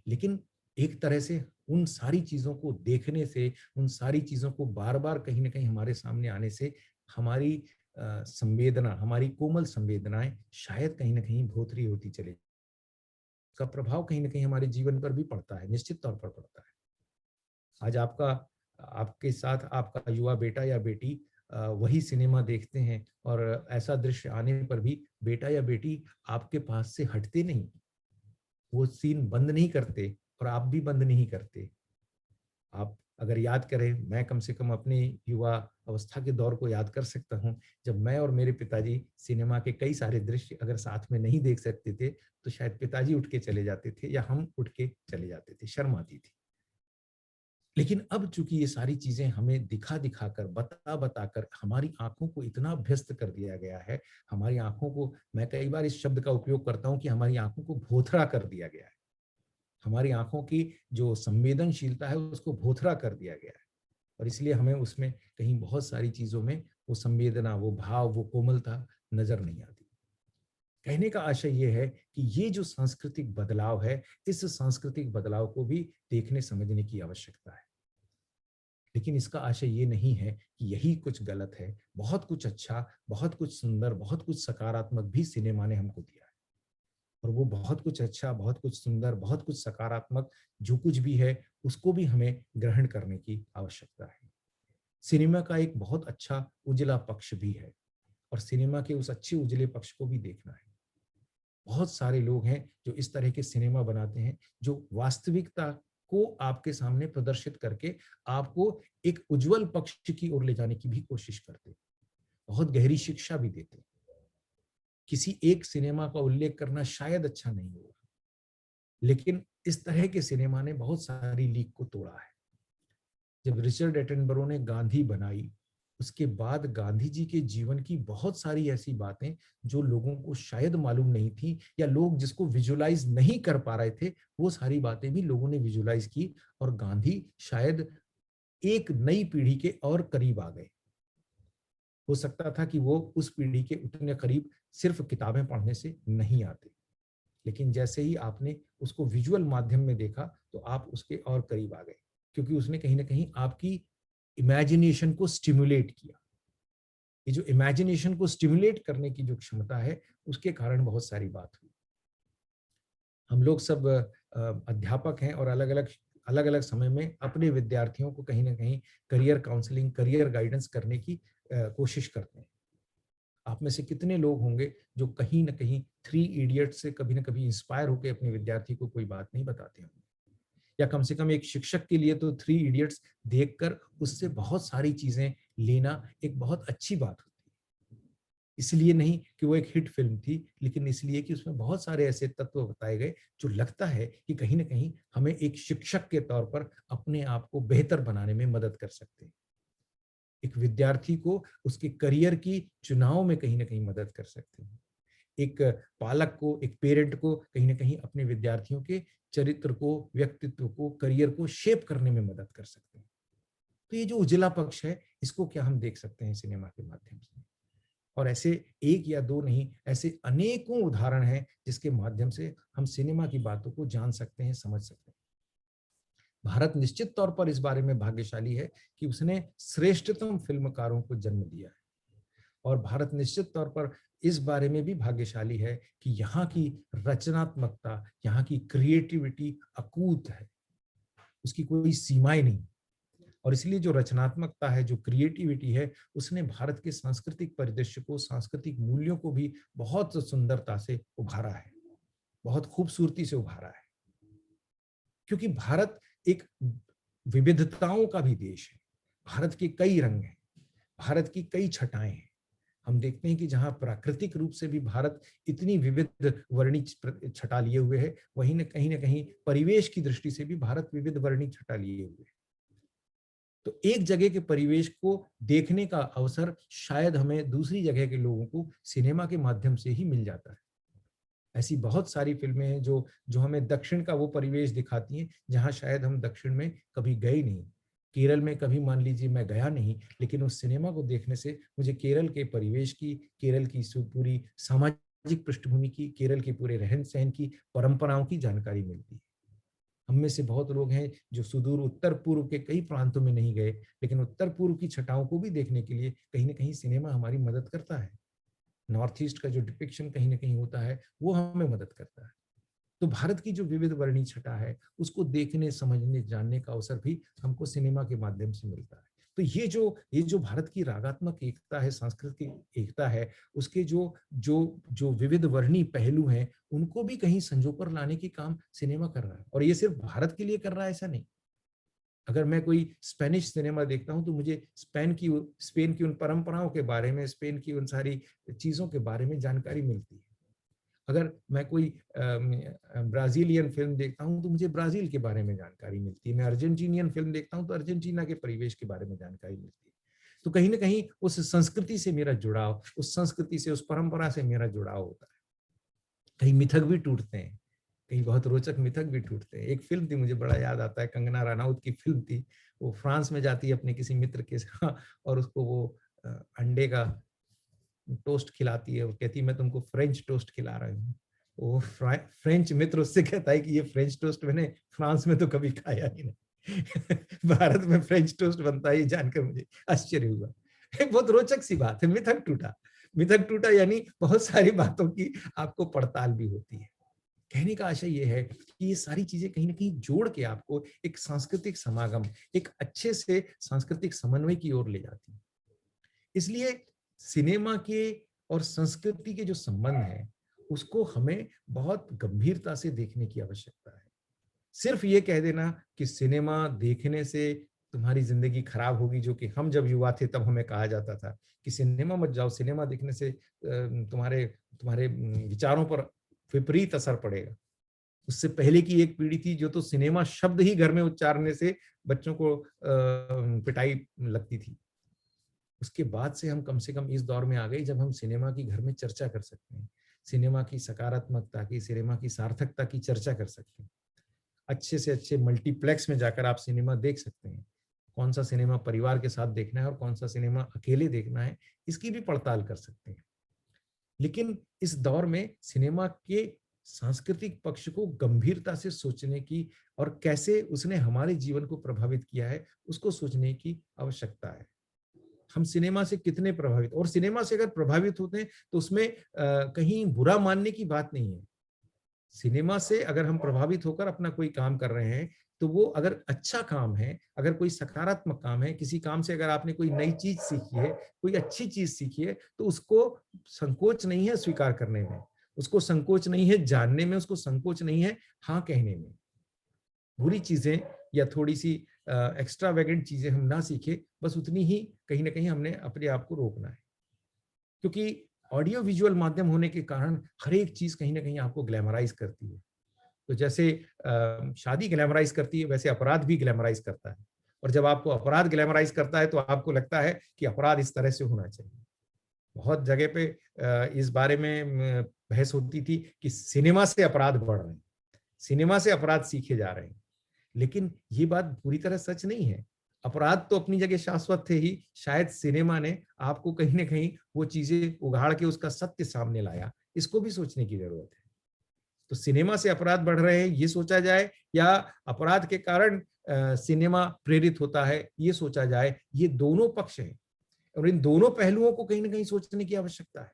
लेकिन एक तरह से उन सारी चीजों को देखने से, उन सारी चीजों को बार बार कहीं ना कहीं हमारे सामने आने से हमारी संवेदना, हमारी कोमल संवेदनाएं शायद कहीं ना कहीं भोथरी होती चली। का प्रभाव कहीं ना कहीं हमारे जीवन पर भी पड़ता है, निश्चित तौर पर पड़ता है। आज आपके साथ आपका युवा बेटा या बेटी वही सिनेमा देखते हैं, और ऐसा दृश्य आने पर भी बेटा या बेटी आपके पास से हटते नहीं, वो सीन बंद नहीं करते और आप भी बंद नहीं करते। आप अगर याद करें, मैं कम से कम अपनी युवा अवस्था के दौर को याद कर सकता हूँ, जब मैं और मेरे पिताजी सिनेमा के कई सारे दृश्य अगर साथ में नहीं देख सकते थे, तो शायद पिताजी उठ के चले जाते थे या हम उठ के चले जाते थे, शर्म आती थी। लेकिन अब चूंकि ये सारी चीजें हमें दिखा दिखा कर, बता बता कर हमारी आंखों को इतना अभ्यस्त कर दिया गया है, हमारी आंखों को, मैं कई बार इस शब्द का उपयोग करता हूं कि हमारी आंखों को भोथरा कर दिया गया है। हमारी आंखों की जो संवेदनशीलता है उसको भोथरा कर दिया गया है, और इसलिए हमें उसमें कहीं बहुत सारी चीजों में वो संवेदना, वो भाव, वो कोमलता नजर नहीं आती। कहने का आशय ये है कि ये जो सांस्कृतिक बदलाव है, इस सांस्कृतिक बदलाव को भी देखने समझने की आवश्यकता है। लेकिन इसका आशय ये नहीं है कि यही कुछ गलत है। बहुत कुछ अच्छा, बहुत कुछ सुंदर, बहुत कुछ सकारात्मक भी सिनेमा ने हमको दिया है, और वो बहुत कुछ अच्छा, बहुत कुछ सुंदर, बहुत कुछ सकारात्मक जो कुछ भी है, उसको भी हमें ग्रहण करने की आवश्यकता है। सिनेमा का एक बहुत अच्छा उजला पक्ष भी है, और सिनेमा के उस अच्छे उजले पक्ष को भी देखना है। बहुत सारे लोग हैं जो इस तरह के सिनेमा बनाते हैं, जो वास्तविकता को आपके सामने प्रदर्शित करके आपको एक उज्जवल पक्ष की ओर ले जाने की भी कोशिश करते हैं, बहुत गहरी शिक्षा भी देते हैं। किसी एक सिनेमा का उल्लेख करना शायद अच्छा नहीं होगा, लेकिन इस तरह के सिनेमा ने बहुत सारी लीक को तोड़ा है। जब रिचर्ड एटनबरो ने गांधी बनाई, उसके बाद गांधी जी के जीवन की बहुत सारी ऐसी बातें जो लोगों को शायद मालूम नहीं थी, या लोग जिसको विजुलाइज नहीं कर पा रहे थे, वो सारी बातें भी लोगों ने विजुलाइज की, और गांधी शायद एक नई पीढ़ी के और करीब आ गए। हो सकता था कि वो उस पीढ़ी के उतने करीब सिर्फ किताबें पढ़ने से नहीं आते, लेकिन जैसे ही आपने उसको विजुअल माध्यम में देखा, तो आप उसके और करीब आ गए, क्योंकि उसने कहीं ना कहीं आपकी इमेजिनेशन को स्टिमुलेट किया। ये जो इमेजिनेशन को स्टिमुलेट करने की जो क्षमता है, उसके कारण बहुत सारी बात हुई। हम लोग सब अध्यापक हैं, और अलग अलग समय में अपने विद्यार्थियों को कहीं ना कहीं करियर काउंसलिंग, करियर गाइडेंस करने की कोशिश करते हैं। आप में से कितने लोग होंगे जो कहीं ना कहीं 3 इडियट्स से कभी ना कभी इंस्पायर होकर अपने विद्यार्थी को कोई बात नहीं बताते होंगे, या कम से कम एक शिक्षक के लिए तो 3 इडियट्स देखकर उससे बहुत सारी चीजें लेना एक बहुत अच्छी बात होती है। इसलिए नहीं कि वो एक हिट फिल्म थी, लेकिन इसलिए कि उसमें बहुत सारे ऐसे तत्व बताए गए जो लगता है कि कहीं ना कहीं हमें एक शिक्षक के तौर पर अपने आप को बेहतर बनाने में मदद कर सकते हैं, एक विद्यार्थी को उसके करियर की चुनाव में कहीं ना कहीं मदद कर सकते हैं, एक पालक को, एक पेरेंट को कहीं ना कहीं अपने विद्यार्थियों के चरित्र को, व्यक्तित्व को, करियर को शेप करने में मदद कर सकते हैं। तो ये जो उजला पक्ष है, इसको क्या हम देख सकते हैं सिनेमा के माध्यम से, और ऐसे एक या दो नहीं, ऐसे अनेकों उदाहरण हैं जिसके माध्यम से हम सिनेमा की बातों को जान सकते हैं, समझ सकते हैं। भारत निश्चित तौर पर इस बारे में भाग्यशाली है कि उसने श्रेष्ठतम फिल्मकारों को जन्म दिया है, और भारत निश्चित तौर पर इस बारे में भी भाग्यशाली है कि यहाँ की रचनात्मकता, यहाँ की क्रिएटिविटी अकूत है, उसकी कोई सीमाएं नहीं। और इसलिए जो रचनात्मकता है, जो क्रिएटिविटी है, उसने भारत के सांस्कृतिक परिदृश्य को, सांस्कृतिक मूल्यों को भी बहुत सुंदरता से उभारा है, बहुत खूबसूरती से उभारा है। क्योंकि भारत एक विविधताओं का भी देश है, भारत के कई रंग हैं, भारत की कई छटाएं हैं। हम देखते हैं कि जहां प्राकृतिक रूप से भी भारत इतनी विविध वर्णी छटा लिए हुए है, वहीं न कहीं परिवेश की दृष्टि से भी भारत विविध वर्णी छटा लिए हुए है। तो एक जगह के परिवेश को देखने का अवसर शायद हमें दूसरी जगह के लोगों को सिनेमा के माध्यम से ही मिल जाता है। ऐसी बहुत सारी फिल्में हैं जो जो हमें दक्षिण का वो परिवेश दिखाती हैं जहाँ शायद हम दक्षिण में कभी गए नहीं। केरल में कभी मान लीजिए मैं गया नहीं, लेकिन उस सिनेमा को देखने से मुझे केरल के परिवेश की, केरल की पूरी सामाजिक पृष्ठभूमि की, केरल के पूरे रहन-सहन की, परंपराओं की जानकारी मिलती है। हम में से बहुत लोग हैं जो सुदूर उत्तर पूर्व के कई प्रांतों में नहीं गए, लेकिन उत्तर पूर्व की छटाओं को भी देखने के लिए कहीं न कहीं सिनेमा हमारी मदद करता है। नॉर्थ ईस्ट का जो डिपिक्शन कहीं न कहीं होता है, वो हमें मदद करता है। तो भारत की जो विविध वर्णीय छटा है, उसको देखने, समझने, जानने का अवसर भी हमको सिनेमा के माध्यम से मिलता है। तो ये जो भारत की रागात्मक एकता है, सांस्कृतिक एकता है, उसके जो जो जो विविध वर्णीय पहलू हैं, उनको भी कहीं संजो कर लाने की काम सिनेमा कर रहा है। और ये सिर्फ भारत के लिए कर रहा है ऐसा नहीं। अगर मैं कोई स्पेनिश सिनेमा देखता हूँ तो मुझे स्पेन की उन परंपराओं के बारे में, स्पेन की उन सारी चीज़ों के बारे में जानकारी मिलती है। अगर मैं कोई ब्राज़ीलियन फ़िल्म देखता हूँ तो मुझे ब्राज़ील के बारे में जानकारी मिलती है। मैं अर्जेंटीनियन फ़िल्म देखता हूँ तो अर्जेंटीना के परिवेश के बारे में जानकारी मिलती है। तो कहीं न कहीं उस संस्कृति से मेरा जुड़ाव, उस संस्कृति से, उस परंपरा से मेरा जुड़ाव होता है। कहीं मिथक भी टूटते हैं, कहीं बहुत रोचक मिथक भी टूटते हैं। एक फ़िल्म थी, मुझे बड़ा याद आता है, कंगना रनौत की फ़िल्म थी। वो फ्रांस में जाती है अपने किसी मित्र के साथ और उसको वो अंडे का टोस्ट खिलाती है और कहती है मैं तुमको फ्रेंच टोस्ट खिला रही हूँ। वो फ्रेंच मित्र उससे कहता है कि ये फ्रेंच टोस्ट मैंने फ्रांस में तो कभी खाया ही नहीं। भारत में फ्रेंच टोस्ट बनता है ये जानकर मुझे आश्चर्य हुआ। एक बहुत रोचक सी बात है, मिथक टूटा। मिथक टूटा यानी बहुत सारी बातों की आपको पड़ताल भी होती है। कहने का आशय ये है कि ये सारी चीजें कहीं न कहीं जोड़ के आपको एक सांस्कृतिक समागम, एक अच्छे से सांस्कृतिक समन्वय की ओर ले जाती है। इसलिए सिनेमा के और संस्कृति के जो संबंध हैं, उसको हमें बहुत गंभीरता से देखने की आवश्यकता है। सिर्फ ये कह देना कि सिनेमा देखने से तुम्हारी ज़िंदगी खराब होगी, जो कि हम जब युवा थे तब हमें कहा जाता था कि सिनेमा मत जाओ, सिनेमा देखने से तुम्हारे तुम्हारे विचारों पर विपरीत असर पड़ेगा। उससे पहले की एक पीढ़ी थी जो तो सिनेमा शब्द ही घर में उच्चारने से बच्चों को पिटाई लगती थी। उसके बाद से हम कम से कम इस दौर में आ गए जब हम सिनेमा की घर में चर्चा कर सकते हैं। सिनेमा की सकारात्मकता की, सिनेमा की सार्थकता की चर्चा कर सकते हैं। अच्छे से अच्छे मल्टीप्लेक्स में जाकर आप सिनेमा देख सकते हैं। कौन सा सिनेमा परिवार के साथ देखना है और कौन सा सिनेमा अकेले देखना है, इसकी भी पड़ताल कर सकते हैं। लेकिन इस दौर में सिनेमा के सांस्कृतिक पक्ष को गंभीरता से सोचने की और कैसे उसने हमारे जीवन को प्रभावित किया है, उसको सोचने की आवश्यकता है। हम सिनेमा से कितने प्रभावित, और सिनेमा से अगर प्रभावित होते हैं तो उसमें कहीं बुरा मानने की बात नहीं है। सिनेमा से अगर हम प्रभावित होकर अपना कोई काम कर रहे हैं, तो वो अगर अच्छा काम है, अगर कोई सकारात्मक काम है, किसी काम से अगर आपने कोई नई चीज़ सीखी है, कोई अच्छी चीज़ सीखी है, तो उसको संकोच नहीं है स्वीकार करने में, उसको संकोच नहीं है जानने में, उसको संकोच नहीं है हाँ कहने में। बुरी चीज़ें या थोड़ी-सी एक्स्ट्रावेगेंट चीज़ें हम ना सीखें, बस उतनी ही कहीं न कहीं हमने अपने आप को रोकना है। क्योंकि ऑडियो विजुअल माध्यम होने के कारण हर एक चीज़ कहीं न कहीं आपको ग्लैमराइज़ करती है। तो जैसे शादी ग्लैमराइज़ करती है, वैसे अपराध भी ग्लैमराइज़ करता है। और जब आपको अपराध ग्लैमराइज़ करता है, तो आपको लगता है कि अपराध इस तरह से होना चाहिए। बहुत जगह पे इस बारे में बहस होती थी कि सिनेमा से अपराध बढ़ रहे हैं, सिनेमा से अपराध सीखे जा रहे हैं। लेकिन ये बात पूरी तरह सच नहीं है। अपराध तो अपनी जगह शाश्वत थे ही, शायद सिनेमा ने आपको कहीं न कहीं वो चीज़ें उघाड़ के उसका सत्य सामने लाया। इसको भी सोचने की ज़रूरत है। तो सिनेमा से अपराध बढ़ रहे हैं, ये सोचा जाए, या अपराध के कारण सिनेमा प्रेरित होता है, ये सोचा जाए। ये दोनों पक्ष हैं और इन दोनों पहलुओं को कहीं न कहीं सोचने की आवश्यकता है।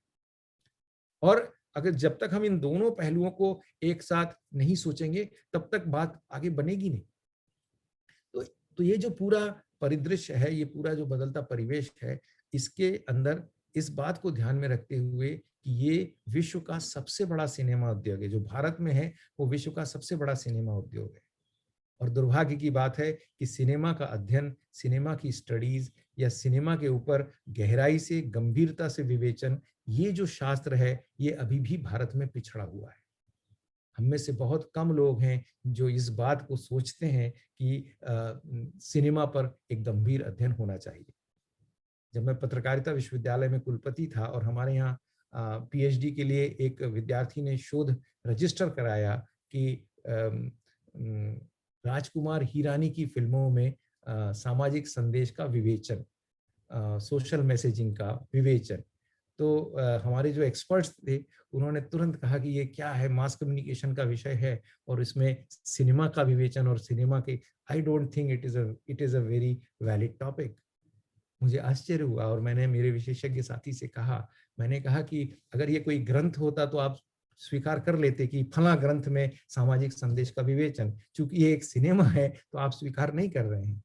और अगर जब तक हम इन दोनों पहलुओं को एक साथ नहीं सोचेंगे, तब तक बात आगे बनेगी नहीं। तो तो ये जो पूरा परिदृश्य है, ये पूरा जो बदलता परिवेश है, इसके अंदर इस बात को ध्यान में रखते हुए कि ये विश्व का सबसे बड़ा सिनेमा उद्योग है, जो भारत में है, वो विश्व का सबसे बड़ा सिनेमा उद्योग है। और दुर्भाग्य की बात है कि सिनेमा का अध्ययन, सिनेमा की स्टडीज या सिनेमा के ऊपर गहराई से, गंभीरता से विवेचन, ये जो शास्त्र है, ये अभी भी भारत में पिछड़ा हुआ है। हम में से बहुत कम लोग हैं जो इस बात को सोचते हैं कि सिनेमा पर एक गंभीर अध्ययन होना चाहिए। जब मैं पत्रकारिता विश्वविद्यालय में कुलपति था और हमारे यहाँ पीएचडी के लिए एक विद्यार्थी ने शोध रजिस्टर कराया कि राजकुमार हिरानी की फिल्मों में सामाजिक संदेश का विवेचन, सोशल मैसेजिंग का विवेचन। तो हमारे जो एक्सपर्ट्स थे उन्होंने तुरंत कहा कि ये क्या है, मास कम्युनिकेशन का विषय है और इसमें सिनेमा का विवेचन और सिनेमा के, I don't think it is a very valid topic. मुझे आश्चर्य हुआ और मैंने मेरे विशेषज्ञ साथी से कहा, मैंने कहा कि अगर ये कोई ग्रंथ होता तो आप स्वीकार कर लेते कि फला ग्रंथ में सामाजिक संदेश का विवेचन, चूंकि ये एक सिनेमा है तो आप स्वीकार नहीं कर रहे हैं।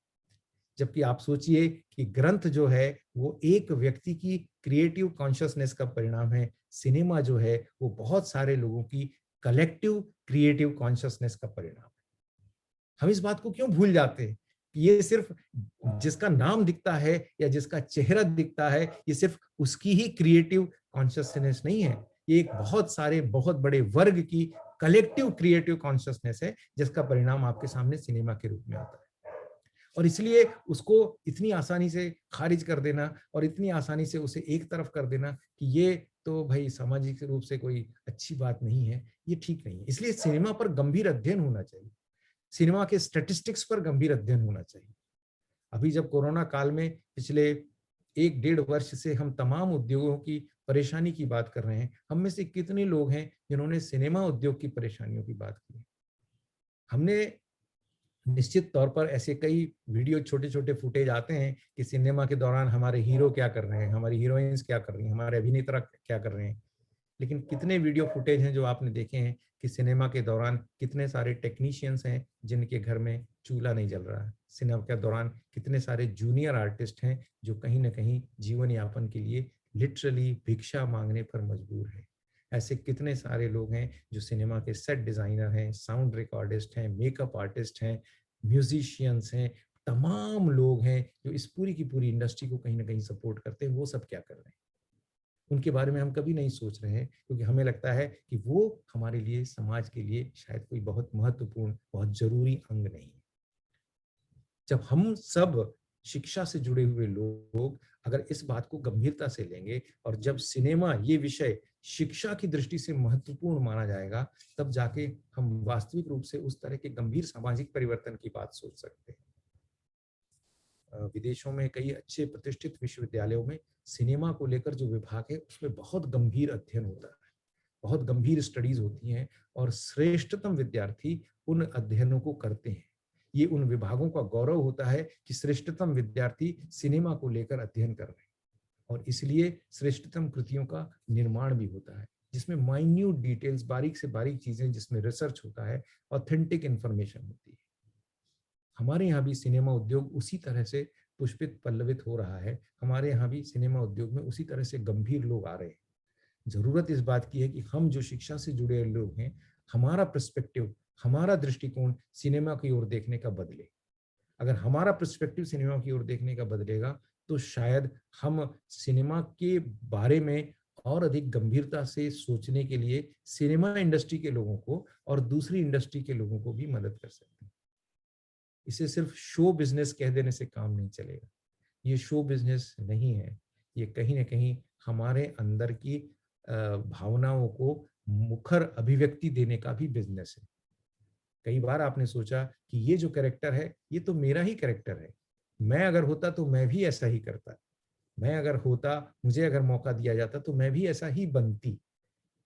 जबकि आप सोचिए कि ग्रंथ जो है वो एक व्यक्ति की क्रिएटिव कॉन्शियसनेस का परिणाम है, सिनेमा जो है वो बहुत सारे लोगों की कलेक्टिव क्रिएटिव कॉन्शियसनेस का परिणाम है। हम इस बात को क्यों भूल जाते हैं कि ये सिर्फ जिसका नाम दिखता है या जिसका चेहरा दिखता है, ये सिर्फ उसकी ही क्रिएटिव कॉन्शियसनेस नहीं है, ये एक बहुत सारे बहुत बड़े वर्ग की कलेक्टिव क्रिएटिव कॉन्शियसनेस है, जिसका परिणाम आपके सामने सिनेमा के रूप में आता है। और इसलिए उसको इतनी आसानी से खारिज कर देना और इतनी आसानी से उसे एक तरफ कर देना कि ये तो भाई सामाजिक रूप से कोई अच्छी बात नहीं है, ये ठीक नहीं है। इसलिए सिनेमा पर गंभीर अध्ययन होना चाहिए, सिनेमा के स्टैटिस्टिक्स पर गंभीर अध्ययन होना चाहिए। अभी जब कोरोना काल में पिछले 1-1.5 वर्ष से हम तमाम उद्योगों की परेशानी की बात कर रहे हैं, हम में से कितने लोग हैं जिन्होंने सिनेमा उद्योग की परेशानियों की बात की? हमने निश्चित तौर पर ऐसे कई वीडियो, छोटे छोटे फुटेज आते हैं कि सिनेमा के दौरान हमारे हीरो क्या कर रहे हैं, हमारी हीरोइंस क्या कर रही हैं, हमारे अभिनेता क्या कर रहे हैं। लेकिन कितने वीडियो फुटेज हैं जो आपने देखे हैं कि सिनेमा के दौरान कितने सारे टेक्नीशियंस हैं जिनके घर में चूल्हा नहीं जल रहा है। सिनेमा के दौरान कितने सारे जूनियर आर्टिस्ट हैं जो कहीं ना कहीं जीवन यापन के लिए लिटरली भिक्षा मांगने पर मजबूर है। ऐसे कितने सारे लोग हैं जो सिनेमा के सेट डिजाइनर हैं, साउंड रिकॉर्डिस्ट हैं, मेकअप आर्टिस्ट हैं, म्यूजिशियंस हैं, तमाम लोग हैं जो इस पूरी की पूरी इंडस्ट्री को कहीं ना कहीं सपोर्ट करते हैं। वो सब क्या कर रहे हैं? उनके बारे में हम कभी नहीं सोच रहे हैं, क्योंकि हमें लगता है कि वो हमारे लिए, समाज के लिए शायद कोई बहुत महत्वपूर्ण, बहुत जरूरी अंग नहीं है। जब हम सब शिक्षा से जुड़े हुए लोग अगर इस बात को गंभीरता से लेंगे और जब सिनेमा ये विषय शिक्षा की दृष्टि से महत्वपूर्ण माना जाएगा, तब जाके हम वास्तविक रूप से उस तरह के गंभीर सामाजिक परिवर्तन की बात सोच सकते हैं। विदेशों में कई अच्छे प्रतिष्ठित विश्वविद्यालयों में सिनेमा को लेकर जो विभाग है उसमें बहुत गंभीर अध्ययन होता है, बहुत गंभीर स्टडीज होती हैं और श्रेष्ठतम विद्यार्थी उन अध्ययनों को करते हैं। ये उन विभागों का गौरव होता है कि श्रेष्ठतम विद्यार्थी सिनेमा को लेकर अध्ययन कर रहे हैं और इसलिए श्रेष्ठतम कृतियों का निर्माण भी होता है, जिसमें माइन्यूट डिटेल्स, बारीक से बारीक चीजें, जिसमें रिसर्च होता है, ऑथेंटिक इंफॉर्मेशन होती है। हमारे यहाँ भी सिनेमा उद्योग उसी तरह से पुष्पित पल्लवित हो रहा है। हमारे यहाँ भी सिनेमा उद्योग में उसी तरह से गंभीर लोग आ रहे हैं। जरूरत इस बात की है कि हम जो शिक्षा से जुड़े लोग हैं, हमारा पर्सपेक्टिव, हमारा दृष्टिकोण सिनेमा की ओर देखने का बदले। अगर हमारा पर्सपेक्टिव सिनेमा की ओर देखने का बदलेगा तो शायद हम सिनेमा के बारे में और अधिक गंभीरता से सोचने के लिए सिनेमा इंडस्ट्री के लोगों को और दूसरी इंडस्ट्री के लोगों को भी मदद कर सकते हैं। इसे सिर्फ शो बिजनेस कह देने से काम नहीं चलेगा। ये शो बिजनेस नहीं है, ये कहीं ना कहीं हमारे अंदर की भावनाओं को मुखर अभिव्यक्ति देने का भी बिजनेस है। कई बार आपने सोचा कि ये जो कैरेक्टर है ये तो मेरा ही कैरेक्टर है, मैं अगर होता तो मैं भी ऐसा ही करता, मैं अगर होता, मुझे अगर मौका दिया जाता तो मैं भी ऐसा ही बनती।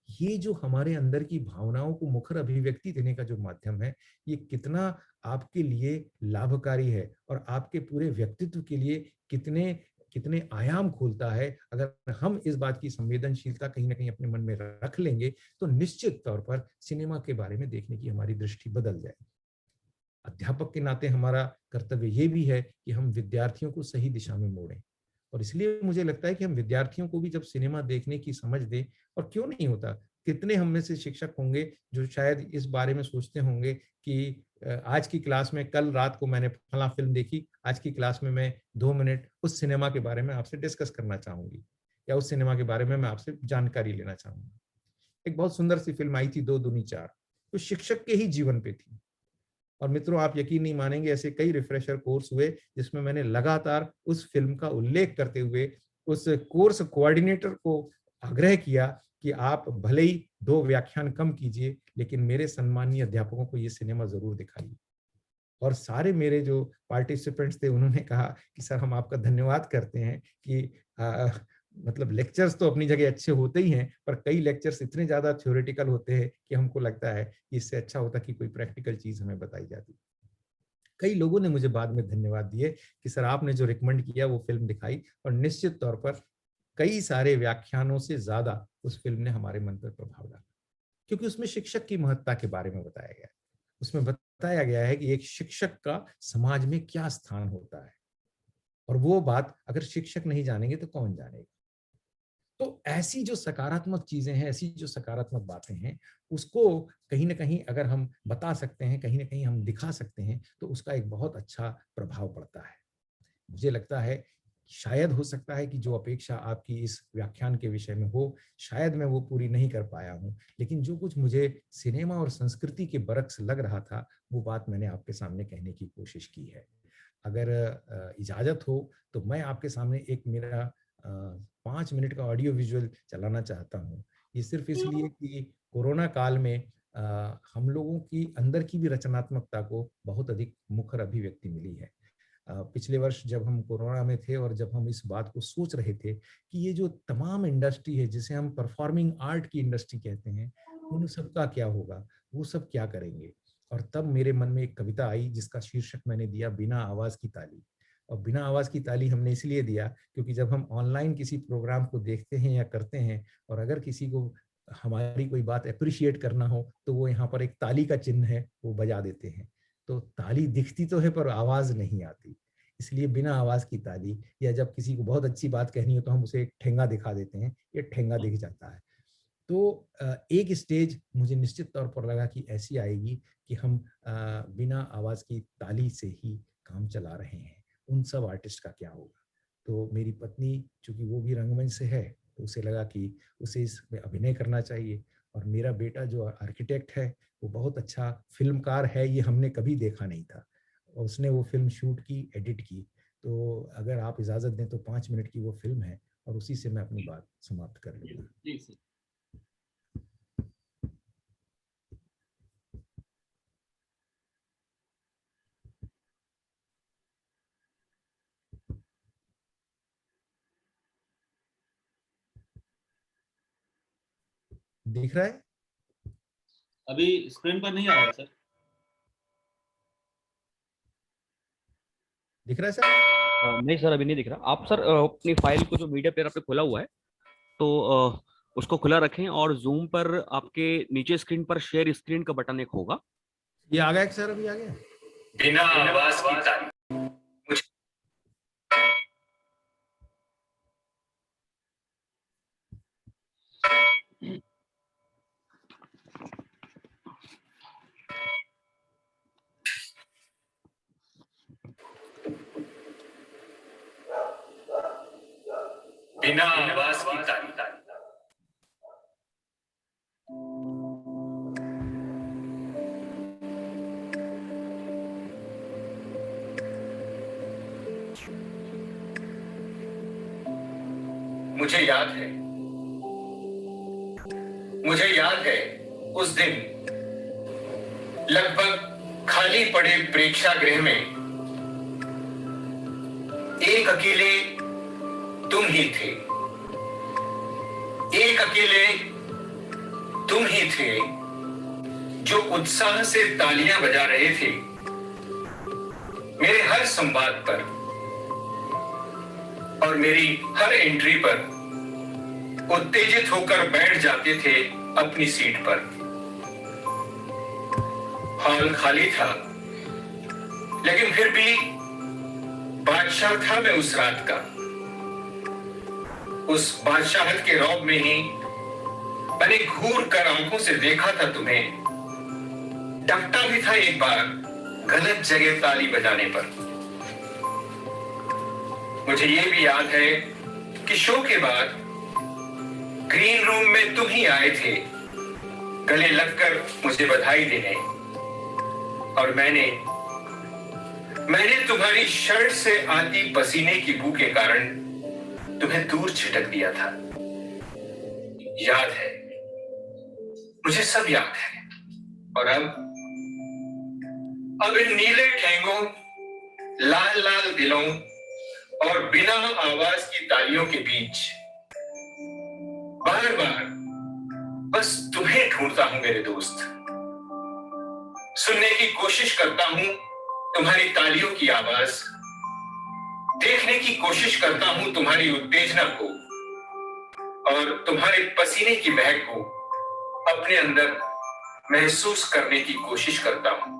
ये जो हमारे अंदर की भावनाओं को मुखर अभिव्यक्ति देने का जो माध्यम है, ये कितना आपके लिए लाभकारी है और आपके पूरे व्यक्तित्व के लिए कितने कितने आयाम खोलता है। अगर हम इस बात की संवेदनशीलता कहीं ना कहीं अपने मन में रख लेंगे तो निश्चित तौर पर सिनेमा के बारे में देखने की हमारी दृष्टि बदल जाएगी। अध्यापक के नाते हमारा कर्तव्य ये भी है कि हम विद्यार्थियों को सही दिशा में मोड़ें और इसलिए मुझे लगता है कि हम विद्यार्थियों को भी जब सिनेमा देखने की समझ दें, और क्यों नहीं होता, कितने हम में से शिक्षक होंगे जो शायद इस बारे में सोचते होंगे कि आज की क्लास में, कल रात को मैंने फला फिल्म देखी, आज की क्लास में मैं 2 मिनट उस सिनेमा के बारे में आपसे डिस्कस करना चाहूंगी या उस सिनेमा के बारे में मैं आपसे जानकारी लेना चाहूंगी। एक बहुत सुंदर सी फिल्म आई थी 2 दूनी 4, तो शिक्षक के ही जीवन पे थी। और मित्रों, आप यकीन नहीं मानेंगे, ऐसे कई रिफ्रेशर कोर्स हुए जिसमें मैंने लगातार उस फिल्म का उल्लेख करते हुए उस कोर्स कोऑर्डिनेटर को आग्रह किया कि आप भले ही 2 व्याख्यान कम कीजिए, लेकिन मेरे सम्मानीय अध्यापकों को ये सिनेमा ज़रूर दिखाइए। और सारे मेरे जो पार्टिसिपेंट्स थे उन्होंने कहा कि सर हम आपका धन्यवाद करते हैं कि मतलब लेक्चर्स तो अपनी जगह अच्छे होते ही हैं, पर कई लेक्चर्स इतने ज़्यादा थ्योरेटिकल होते हैं कि हमको लगता है कि इससे अच्छा होता कि कोई प्रैक्टिकल चीज़ हमें बताई जाती। कई लोगों ने मुझे बाद में धन्यवाद दिए कि सर आपने जो रिकमेंड किया वो फ़िल्म दिखाई, और निश्चित तौर पर कई सारे व्याख्यानों से ज़्यादा उस फ़िल्म ने हमारे मन पर प्रभाव डाला। क्योंकि उसमें शिक्षक की महत्ता के बारे में बताया गया है। उसमें बताया गया है कि एक शिक्षक का समाज में क्या स्थान होता है, और वो बात अगर शिक्षक नहीं जानेंगे तो कौन जानेगा। तो ऐसी जो सकारात्मक चीजें हैं, ऐसी जो सकारात्मक बातें हैं, उसको कहीं ना कहीं अगर हम बता सकते हैं, कहीं ना कहीं हम दिखा सकते हैं, तो उसका एक बहुत अच्छा प्रभाव पड़ता है। मुझे लगता है शायद हो सकता है कि जो अपेक्षा आपकी इस व्याख्यान के विषय में हो, शायद मैं वो पूरी नहीं कर पाया हूँ, लेकिन जो कुछ मुझे सिनेमा और संस्कृति के बरक्स लग रहा था, वो बात मैंने आपके सामने कहने की कोशिश की है। अगर इजाज़त हो तो मैं आपके सामने एक मेरा 5 मिनट का ऑडियो विजुअल चलाना चाहता हूँ। ये सिर्फ़ इसलिए कि कोरोना काल में हम लोगों की अंदर की भी रचनात्मकता को बहुत अधिक मुखर अभिव्यक्ति मिली है। पिछले वर्ष जब हम कोरोना में थे और जब हम इस बात को सोच रहे थे कि ये जो तमाम इंडस्ट्री है, जिसे हम परफॉर्मिंग आर्ट की इंडस्ट्री कहते हैं, उन सब का क्या होगा, वो सब क्या करेंगे। और तब मेरे मन में एक कविता आई जिसका शीर्षक मैंने दिया बिना आवाज की ताली। और बिना आवाज की ताली हमने इसलिए दिया क्योंकि जब हम ऑनलाइन किसी प्रोग्राम को देखते हैं या करते हैं, और अगर किसी को हमारी कोई बात अप्रिशिएट करना हो तो वो यहाँ पर एक ताली का चिन्ह है, वो बजा देते हैं। तो ताली दिखती तो है पर आवाज नहीं आती, इसलिए बिना आवाज की ताली। या जब किसी को बहुत अच्छी बात कहनी हो तो हम उसे एक ठेंगा दिखा देते हैं, ये ठेंगा दिख जाता है। तो एक स्टेज मुझे निश्चित तौर पर लगा कि ऐसी आएगी कि हम बिना आवाज की ताली से ही काम चला रहे हैं। उन सब आर्टिस्ट का क्या होगा। तो मेरी पत्नी चूंकि वो भी रंगमंच से है, तो उसे लगा कि उसे इसमें अभिनय करना चाहिए। और मेरा बेटा जो आर्किटेक्ट है, वो बहुत अच्छा फिल्मकार है, ये हमने कभी देखा नहीं था। और उसने वो फिल्म शूट की, एडिट की। तो अगर आप इजाजत दें तो 5 मिनट की वो फिल्म है, और उसी से मैं अपनी बात समाप्त कर लूंगा। जी सर। दिख रहा है? अभी स्क्रीन पर नहीं आ रहा है सर। दिख रहा है सर? नहीं सर, अभी नहीं दिख रहा। आप सर अपनी फाइल को जो मीडिया प्लेयर पे खोला हुआ है, तो उसको खुला रखें, और जूम पर आपके नीचे स्क्रीन पर शेयर स्क्रीन का बटन एक होगा। ये आ गया सर? अभी आ गया? बिना आवाज की ताली। बिना आवाज की ताली। मुझे याद है उस दिन लगभग खाली पड़े प्रेक्षागृह में एक अकेले तुम ही थे। एक अकेले तुम ही थे जो उत्साह से तालियां बजा रहे थे मेरे हर संवाद पर और मेरी हर एंट्री पर। उत्तेजित होकर बैठ जाते थे अपनी सीट पर। हॉल खाली था, लेकिन फिर भी बादशाह था मैं उस रात का। उस बादशाहत के रौब में ही मैंने घूर कर आंखों से देखा था तुम्हें। डंटा भी था एक बार गलत जगह ताली बजाने पर। मुझे ये भी याद है कि शो के बाद ग्रीन रूम में तुम ही आए थे गले लगकर मुझे बधाई देने, और मैंने तुम्हारी शर्ट से आती पसीने की बू के कारण तुम्हें दूर छिटक दिया था। याद है, मुझे सब याद है। और अब इन नीले ठेंगों, लाल लाल दिलों और बिना आवाज की तालियों के बीच बार बार बस तुम्हें ढूंढता हूं मेरे दोस्त। सुनने की कोशिश करता हूं तुम्हारी तालियों की आवाज, देखने की कोशिश करता हूं तुम्हारी उत्तेजना को और तुम्हारे पसीने की महक को अपने अंदर महसूस करने की कोशिश करता हूं।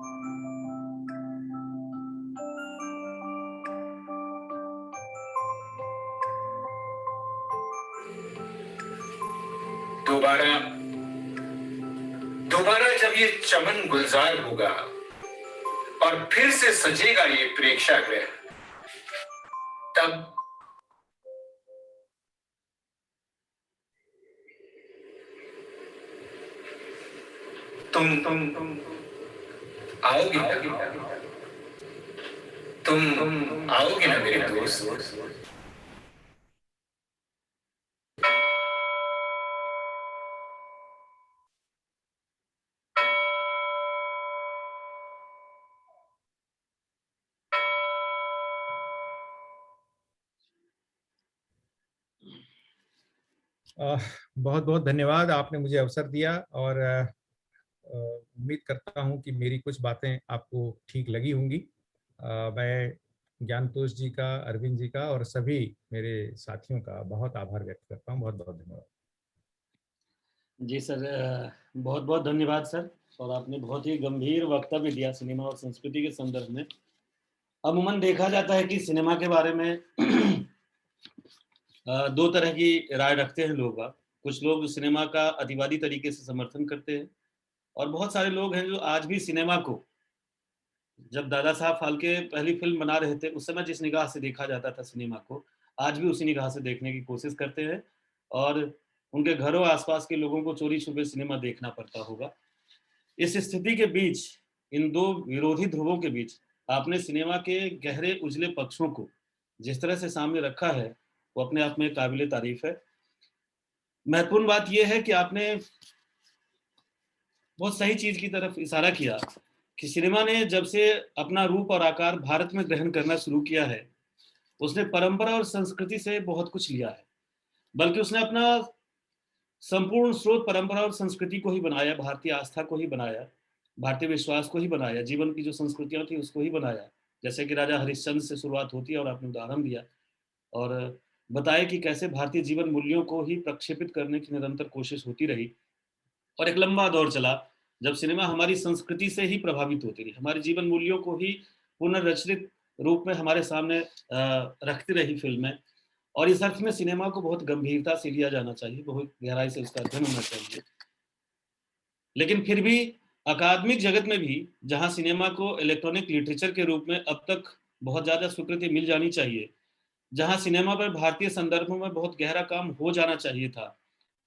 दोबारा जब ये चमन गुलजार होगा और फिर से सजेगा ये प्रेक्षागृह, तब तुम आओगे ना? तुम आओगे ना मेरे दोस्त? बहुत बहुत धन्यवाद, आपने मुझे अवसर दिया और उम्मीद करता हूं कि मेरी कुछ बातें आपको ठीक लगी होंगी। मैं ज्ञानतोष जी का, अरविंद जी का और सभी मेरे साथियों का बहुत आभार व्यक्त करता हूं। बहुत बहुत धन्यवाद। जी सर, बहुत बहुत धन्यवाद सर। और आपने बहुत ही गंभीर वक्तव्य दिया सिनेमा और संस्कृति के संदर्भ में। अमूमन देखा जाता है कि सिनेमा के बारे में दो तरह की राय रखते हैं लोग। कुछ लोग सिनेमा का अतिवादी तरीके से समर्थन करते हैं और बहुत सारे लोग हैं जो आज भी सिनेमा को, जब दादा साहब फाल्के पहली फिल्म बना रहे थे उस समय जिस निगाह से देखा जाता था सिनेमा को, आज भी उसी निगाह से देखने की कोशिश करते हैं और उनके घरों आसपास के लोगों को चोरी छुपे सिनेमा देखना पड़ता होगा। इस स्थिति के बीच, इन दो विरोधी ध्रुवों के बीच, आपने सिनेमा के गहरे उजले पक्षों को जिस तरह से सामने रखा है वो अपने आप में काबिले तारीफ है। महत्वपूर्ण बात यह है कि आपने बहुत सही चीज की तरफ इशारा किया कि सिनेमा ने जब से अपना रूप और आकार भारत में ग्रहण करना शुरू किया है, उसने परंपरा और संस्कृति से बहुत कुछ लिया है, बल्कि उसने अपना संपूर्ण स्रोत परंपरा और संस्कृति को ही बनाया, भारतीय आस्था को ही बनाया, भारतीय विश्वास को ही बनाया, जीवन की जो संस्कृतियां थी उसको ही बनाया। जैसे कि राजा हरिश्चंद्र से शुरुआत होती है और आपने उदाहरण दिया और बताया कि कैसे भारतीय जीवन मूल्यों को ही प्रक्षेपित करने की निरंतर कोशिश होती रही और एक लंबा दौर चला जब सिनेमा हमारी संस्कृति से ही प्रभावित होती रही, हमारे जीवन मूल्यों को ही पुनर्रचित रूप में हमारे सामने रखती रही फिल्में। और इस अर्थ में सिनेमा को बहुत गंभीरता से लिया जाना चाहिए, बहुत गहराई से उसका अध्ययन होना चाहिए। लेकिन फिर भी अकादमिक जगत में भी, जहां सिनेमा को इलेक्ट्रॉनिक लिटरेचर के रूप में अब तक बहुत ज्यादा स्वीकृति मिल जानी चाहिए, जहां सिनेमा पर भारतीय संदर्भों में बहुत गहरा काम हो जाना चाहिए था,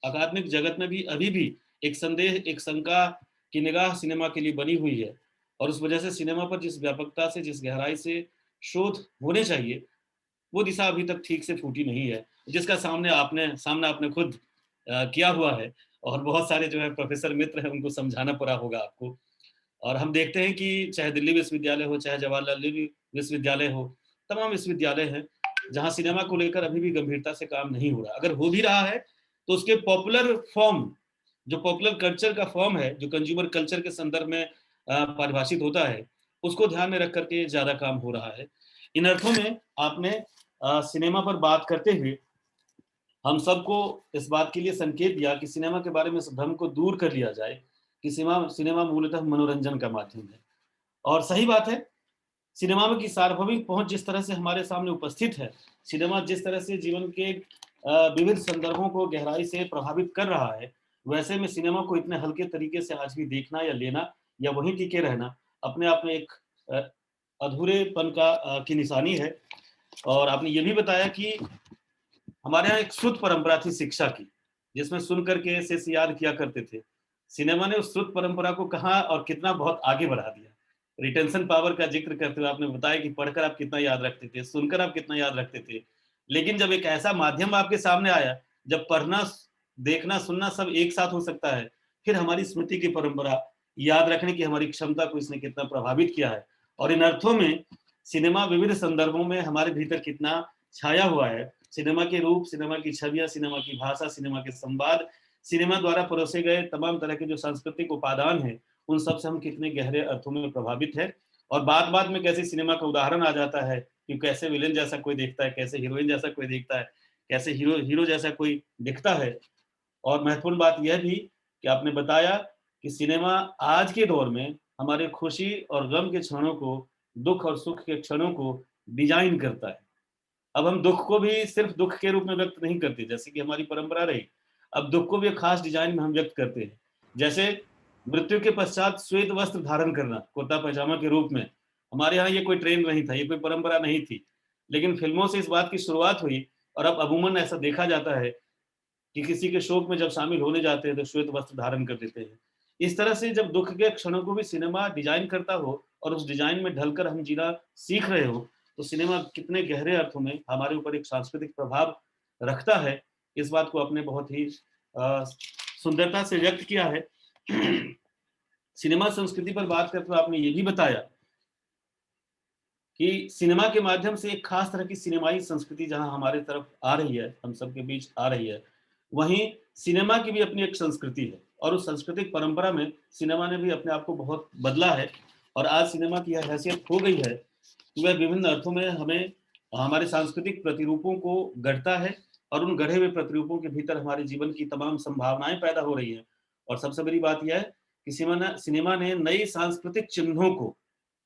अकादमिक जगत में भी अभी भी एक संदेह, एक शंका की निगाह सिनेमा के लिए बनी हुई है। और उस वजह से सिनेमा पर जिस व्यापकता से, जिस गहराई से शोध होने चाहिए, वो दिशा अभी तक ठीक से फूटी नहीं है, जिसका सामना आपने खुद किया हुआ है और बहुत सारे जो है प्रोफेसर मित्र हैं उनको समझाना पड़ा होगा आपको। और हम देखते हैं कि चाहे दिल्ली विश्वविद्यालय हो, चाहे जवाहरलाल नेहरू विश्वविद्यालय हो, तमाम विश्वविद्यालय हैं जहां सिनेमा को लेकर अभी भी गंभीरता से काम नहीं हो रहा। अगर हो भी रहा है तो उसके पॉपुलर फॉर्म, जो पॉपुलर कल्चर का फॉर्म है, जो कंज्यूमर कल्चर के संदर्भ में परिभाषित होता है, उसको ध्यान में रख करके ज्यादा काम हो रहा है। इन अर्थों में आपने सिनेमा पर बात करते हुए हम सबको इस बात के लिए संकेत दिया कि सिनेमा के बारे में इस भ्रम को दूर कर लिया जाए कि सिनेमा मूलतः मनोरंजन का माध्यम है। और सही बात है, सिनेमा में की सार्वभौमिक पहुंच जिस तरह से हमारे सामने उपस्थित है, सिनेमा जिस तरह से जीवन के विविध संदर्भों को गहराई से प्रभावित कर रहा है, वैसे में सिनेमा को इतने हल्के तरीके से आज भी देखना या लेना या वहीं टिके रहना अपने आप में एक अधूरेपन की निशानी है। और आपने ये भी बताया कि हमारे यहाँ एक श्रुत परंपरा थी शिक्षा की, जिसमें सुन करके शिष्य याद किया करते थे। सिनेमा ने उस श्रुत परंपरा को कहाँ और कितना बहुत आगे बढ़ा दिया। रिटेंशन पावर का जिक्र करते हुए आपने बताया कि पढ़कर आप कितना याद रखते थे, सुनकर आप कितना याद रखते थे, लेकिन जब एक ऐसा माध्यम आपके सामने आया जब पढ़ना देखना सुनना सब एक साथ हो सकता है, फिर हमारी स्मृति की परंपरा, याद रखने की हमारी क्षमता को इसने कितना प्रभावित किया है। और इन अर्थों में सिनेमा विविध संदर्भों में हमारे भीतर कितना छाया हुआ है। सिनेमा के रूप, सिनेमा की छवियां, सिनेमा की भाषा, सिनेमा के संवाद, सिनेमा द्वारा परोसे गए तमाम तरह के जो सांस्कृतिक उपादान हैं, उन सब से हम कितने गहरे अर्थों में प्रभावित है। और बात बात में कैसे सिनेमा का उदाहरण आ जाता है कि कैसे विलेन जैसा कोई देखता है, कैसे हीरोइन जैसा कोई देखता है, कैसे हीरो जैसा कोई दिखता है। और महत्वपूर्ण बात यह भी कि आपने बताया कि सिनेमा आज के दौर में हमारे खुशी और गम के क्षणों को, दुख और सुख के क्षणों को डिजाइन करता है। अब हम दुख को भी सिर्फ दुख के रूप में व्यक्त नहीं करते, जैसे कि हमारी परंपरा रही। अब दुख को भी एक खास डिजाइन में हम व्यक्त करते हैं। जैसे मृत्यु के पश्चात श्वेत वस्त्र धारण करना, कुर्ता पैजामा के रूप में। हमारे यहाँ ये कोई ट्रेंड नहीं था, ये कोई परंपरा नहीं थी, लेकिन फिल्मों से इस बात की शुरुआत हुई और अब अमूमन ऐसा देखा जाता है कि किसी के शोक में जब शामिल होने जाते हैं तो श्वेत वस्त्र धारण कर देते हैं। इस तरह से जब दुख के क्षणों को भी सिनेमा डिजाइन करता हो और उस डिजाइन में ढलकर हम जीना सीख रहे हो, तो सिनेमा कितने गहरे अर्थों में हमारे ऊपर एक सांस्कृतिक प्रभाव रखता है, इस बात को आपने बहुत ही सुंदरता से व्यक्त किया है। सिनेमा संस्कृति पर बात करते हुए आपने ये भी बताया कि सिनेमा के माध्यम से एक खास तरह की सिनेमाई संस्कृति जहां हमारे तरफ आ रही है, हम सबके बीच आ रही है, वहीं सिनेमा की भी अपनी एक संस्कृति है और उस सांस्कृतिक परंपरा में सिनेमा ने भी अपने आप को बहुत बदला है। और आज सिनेमा की यह हैसियत हो गई है कि वह विभिन्न अर्थों में हमें हमारे सांस्कृतिक प्रतिरूपों को गढ़ता है और उन गढ़े हुए प्रतिरूपों के भीतर हमारे जीवन की तमाम संभावनाएं पैदा हो रही हैं। और सबसे बड़ी बात यह है कि सिनेमा ने नई सांस्कृतिक चिन्हों को,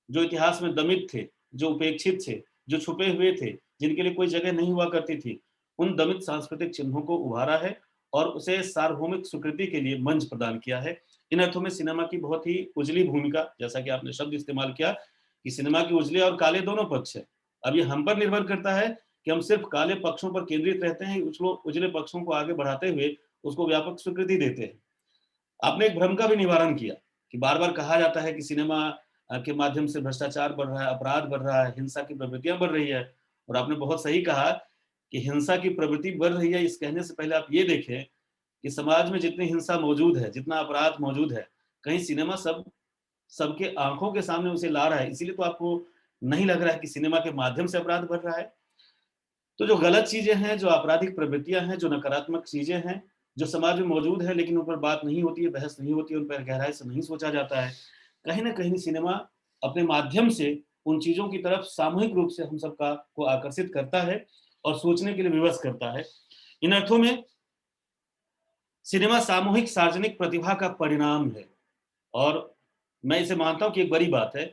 जो इतिहास में दमित थे, जो उपेक्षित थे, जो छुपे हुए थे, जिनके लिए कोई जगह नहीं हुआ करती थी, उन दमित सांस्कृतिक चिन्हों को उभारा है और उसे सार्वभौमिक स्वीकृति के लिए मंच प्रदान किया है। इन अर्थों में सिनेमा की बहुत ही उजली भूमिका, जैसा कि आपने शब्द इस्तेमाल किया कि सिनेमा के उजले और काले दोनों पक्ष है। अब ये हम पर निर्भर करता है कि हम सिर्फ काले पक्षों पर केंद्रित रहते हैं, उजले पक्षों को आगे बढ़ाते हुए उसको व्यापक स्वीकृति देते हैं। आपने एक भ्रम का भी निवारण किया कि बार बार कहा जाता है कि सिनेमा के माध्यम से भ्रष्टाचार बढ़ रहा है, अपराध बढ़ रहा है, हिंसा की प्रवृत्तियां बढ़ रही है। और आपने बहुत सही कहा कि हिंसा की प्रवृत्ति बढ़ रही है। इस कहने से पहले आप ये देखें कि समाज में जितनी हिंसा मौजूद है, जितना अपराध मौजूद है, कहीं सिनेमा सबके आंखों के सामने उसे ला रहा है। इसीलिए तो आपको नहीं लग रहा है कि सिनेमा के माध्यम से अपराध बढ़ रहा है। तो जो गलत चीजें हैं, जो आपराधिक प्रवृत्तियां हैं, जो नकारात्मक चीजें हैं, जो समाज में मौजूद है लेकिन उन पर बात नहीं होती है, बहस नहीं होती है, उन पर गहराई से नहीं सोचा जाता है, कहीं ना कहीं सिनेमा अपने माध्यम से उन चीजों की तरफ सामूहिक रूप से हम सबका को आकर्षित करता है और सोचने के लिए विवश करता है। इन अर्थों में सिनेमा सामूहिक सार्वजनिक प्रतिभा का परिणाम है और मैं इसे मानता हूं कि एक बड़ी बात है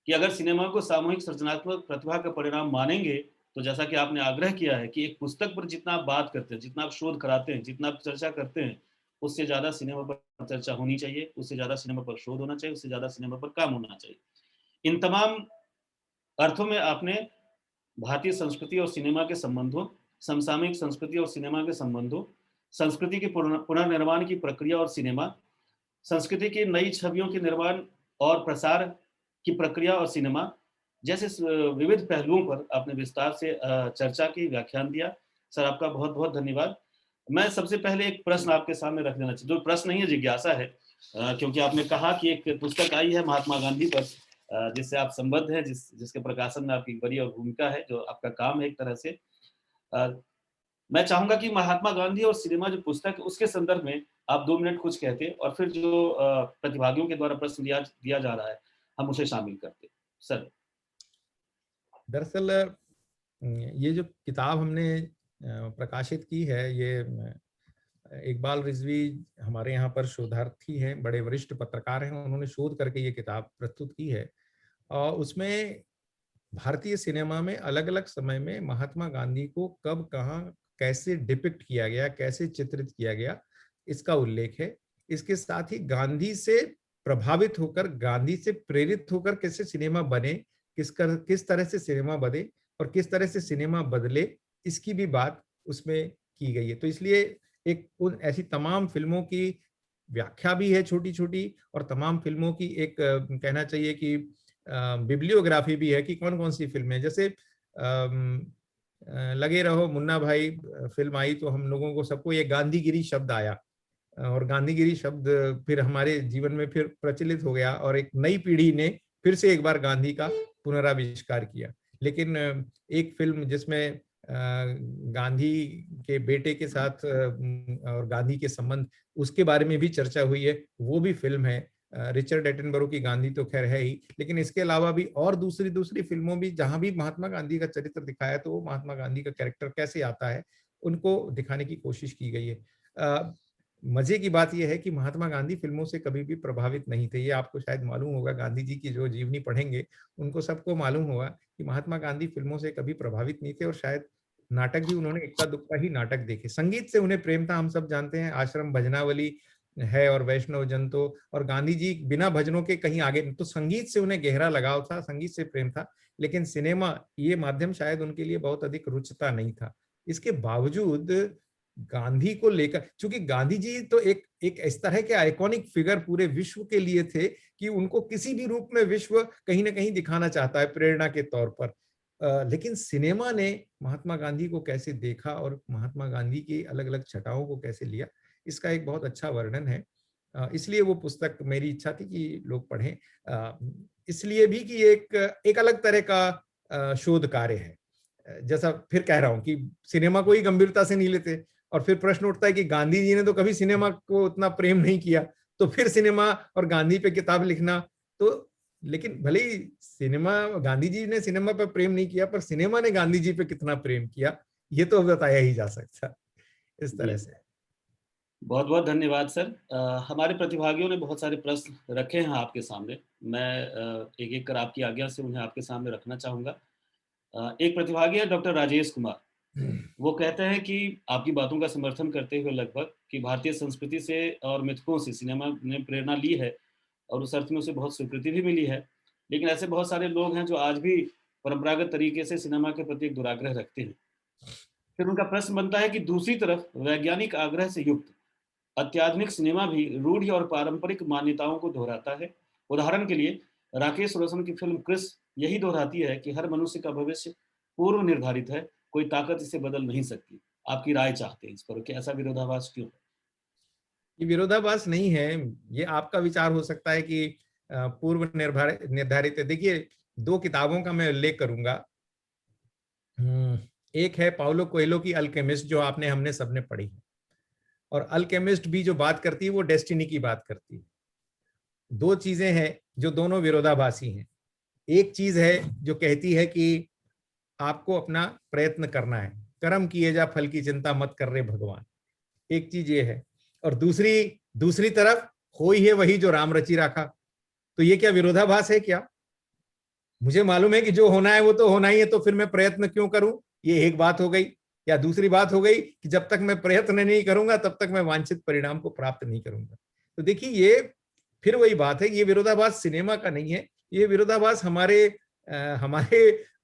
कि अगर सिनेमा को सामूहिक सृजनात्मक प्रतिभा का परिणाम मानेंगे तो जैसा कि आपने आग्रह किया है कि एक पुस्तक पर जितना आप बात करते हैं, जितना आप शोध कराते हैं, जितना आप चर्चा करते हैं, उससे ज्यादा सिनेमा पर चर्चा होनी चाहिए, उससे ज्यादा सिनेमा पर शोध होना चाहिए, उससे ज्यादा सिनेमा पर काम होना चाहिए। इन तमाम अर्थों में आपने भारतीय संस्कृति और सिनेमा के संबंधों, समसामयिक संस्कृति और सिनेमा के संबंधों, संस्कृति के पुनर्निर्माण की प्रक्रिया और सिनेमा, संस्कृति की नई छवियों के निर्माण और प्रसार की प्रक्रिया और सिनेमा जैसे विविध पहलुओं पर आपने विस्तार से चर्चा की, व्याख्यान दिया। सर, आपका बहुत बहुत धन्यवाद। मैं सबसे पहले एक प्रश्न आपके सामने रख देना चाहिए, जो प्रश्न नहीं है, जिज्ञासा है, क्योंकि आपने कहा कि एक पुस्तक आई है महात्मा गांधी पर, जिससे आप संबद्ध हैं, जिसके प्रकाशन में आपकी बड़ी और भूमिका है, जो आपका काम है एक तरह से। मैं चाहूंगा कि महात्मा गांधी और सिनेमा जो पुस्तक है उसके संदर्भ में आप 2 मिनट कुछ कहते और फिर जो प्रतिभागियों के द्वारा प्रश्न दिया जा रहा है हम उसे शामिल करते। सर। दरअसल ये जो किताब हमने प्रकाशित की है, ये इकबाल रिजवी हमारे यहाँ पर शोधार्थी हैं, बड़े वरिष्ठ पत्रकार हैं, उन्होंने शोध करके ये किताब प्रस्तुत की है। और उसमें भारतीय सिनेमा में अलग अलग समय में महात्मा गांधी को कब, कहाँ, कैसे डिपिक्ट किया गया, कैसे चित्रित किया गया, इसका उल्लेख है। इसके साथ ही गांधी से प्रभावित होकर, गांधी से प्रेरित होकर कैसे सिनेमा बने, किस तरह से सिनेमा बने और किस तरह से सिनेमा बदले, इसकी भी बात उसमें की गई है। तो इसलिए एक उन ऐसी तमाम फिल्मों की व्याख्या भी है छोटी छोटी, और तमाम फिल्मों की एक कहना चाहिए कि बिब्लियोग्राफी भी है कि कौन कौन सी फिल्में, जैसे लगे रहो मुन्ना भाई फिल्म आई तो हम लोगों को सबको ये गांधीगिरी शब्द आया, और गांधीगिरी शब्द फिर हमारे जीवन में फिर प्रचलित हो गया, और एक नई पीढ़ी ने फिर से एक बार गांधी का पुनराविष्कार किया। लेकिन एक फिल्म जिसमें गांधी के बेटे के साथ और गांधी के संबंध उसके बारे में भी चर्चा हुई है, वो भी फिल्म है रिचर्ड एटनबरो की गांधी तो खैर है ही, लेकिन इसके अलावा भी और दूसरी फिल्मों भी जहां भी महात्मा गांधी का चरित्र दिखाया तो वो महात्मा गांधी का कैरेक्टर कैसे आता है उनको दिखाने की कोशिश की गई है। मजे की बात यह है कि महात्मा गांधी फिल्मों से कभी भी प्रभावित नहीं थे। ये आपको शायद मालूम होगा, गांधी जी की जो जीवनी पढ़ेंगे उनको सबको मालूम होगा कि महात्मा गांधी फिल्मों से कभी प्रभावित नहीं थे, और शायद नाटक भी उन्होंने इक्का दुक्का ही नाटक देखे। संगीत से उन्हें प्रेम था, हम सब जानते हैं, आश्रम भजनावली है और वैष्णव जन तो, और गांधी जी बिना भजनों के कहीं आगे, तो संगीत से उन्हें गहरा लगाव था, संगीत से प्रेम था, लेकिन सिनेमा ये माध्यम शायद उनके लिए बहुत अधिक रुचता नहीं था। इसके बावजूद गांधी को लेकर, चूंकि गांधी जी तो एक इस तरह के आइकॉनिक फिगर पूरे विश्व के लिए थे कि उनको किसी भी रूप में विश्व कहीं ना कहीं दिखाना चाहता है प्रेरणा के तौर पर, लेकिन सिनेमा ने महात्मा गांधी को कैसे देखा और महात्मा गांधी की अलग अलग छटाओं को कैसे लिया, इसका एक बहुत अच्छा वर्णन है। इसलिए वो पुस्तक मेरी इच्छा थी कि लोग पढ़ें, इसलिए भी कि एक अलग तरह का शोध कार्य है। जैसा फिर कह रहा हूं कि सिनेमा को ही गंभीरता से नहीं लेते, और फिर प्रश्न उठता है कि गांधी जी ने तो कभी सिनेमा को उतना प्रेम नहीं किया, तो फिर सिनेमा और गांधी पे किताब लिखना, तो लेकिन भले ही सिनेमा, गांधी जी ने सिनेमा पर प्रेम नहीं किया, पर सिनेमा ने गांधी जी पे कितना प्रेम किया ये तो बताया ही जा सकता। इस तरह से बहुत बहुत धन्यवाद सर। हमारे प्रतिभागियों ने बहुत सारे प्रश्न रखे हैं आपके सामने, मैं एक एक कर आपकी आज्ञा से उन्हें आपके सामने रखना चाहूँगा। एक प्रतिभागी है डॉक्टर राजेश कुमार, वो कहते हैं कि आपकी बातों का समर्थन करते हुए लगभग कि भारतीय संस्कृति से और मिथकों से सिनेमा ने प्रेरणा ली है और उस अर्थ में उसे बहुत स्वीकृति भी मिली है, लेकिन ऐसे बहुत सारे लोग हैं जो आज भी परंपरागत तरीके से सिनेमा के प्रति एक दुराग्रह रखते हैं। फिर उनका प्रश्न बनता है कि दूसरी तरफ वैज्ञानिक आग्रह से युक्त अत्याधुनिक सिनेमा भी रूढ़ि और पारंपरिक मान्यताओं को दोहराता है। उदाहरण के लिए राकेश रोशन की फिल्म क्रिस यही दोहराती है कि हर मनुष्य का भविष्य पूर्व निर्धारित है, कोई ताकत इसे बदल नहीं सकती। आपकी राय चाहते हैं इस पर कि ऐसा विरोधाभास क्यों है? ये विरोधाभास नहीं है, ये आपका विचार हो सकता है कि पूर्व निर्धारित है। देखिए, दो किताबों का मैं उल्लेख करूंगा। एक है पाउलो कोएल्हो की अल्केमिस्ट, जो आपने हमने सबने पढ़ी है, और अल्केमिस्ट भी जो बात करती है वो डेस्टिनी की बात करती है। दो चीजें हैं जो दोनों विरोधाभासी हैं। एक चीज है जो कहती है कि आपको अपना प्रयत्न करना है, कर्म किए जा फल की चिंता मत कर रहे भगवान, एक चीज ये है, और दूसरी तरफ हो ही है वही जो राम रची राखा। तो ये क्या विरोधाभास है क्या? मुझे मालूम है कि जो होना है वो तो होना ही है, तो फिर मैं प्रयत्न क्यों करूं? ये एक बात हो गई। या दूसरी बात हो गई कि जब तक मैं प्रयत्न नहीं करूंगा तब तक मैं वांछित परिणाम को प्राप्त नहीं करूंगा। तो देखिए, ये फिर वही बात है, ये विरोधाभास सिनेमा का नहीं है, ये विरोधाभास हमारे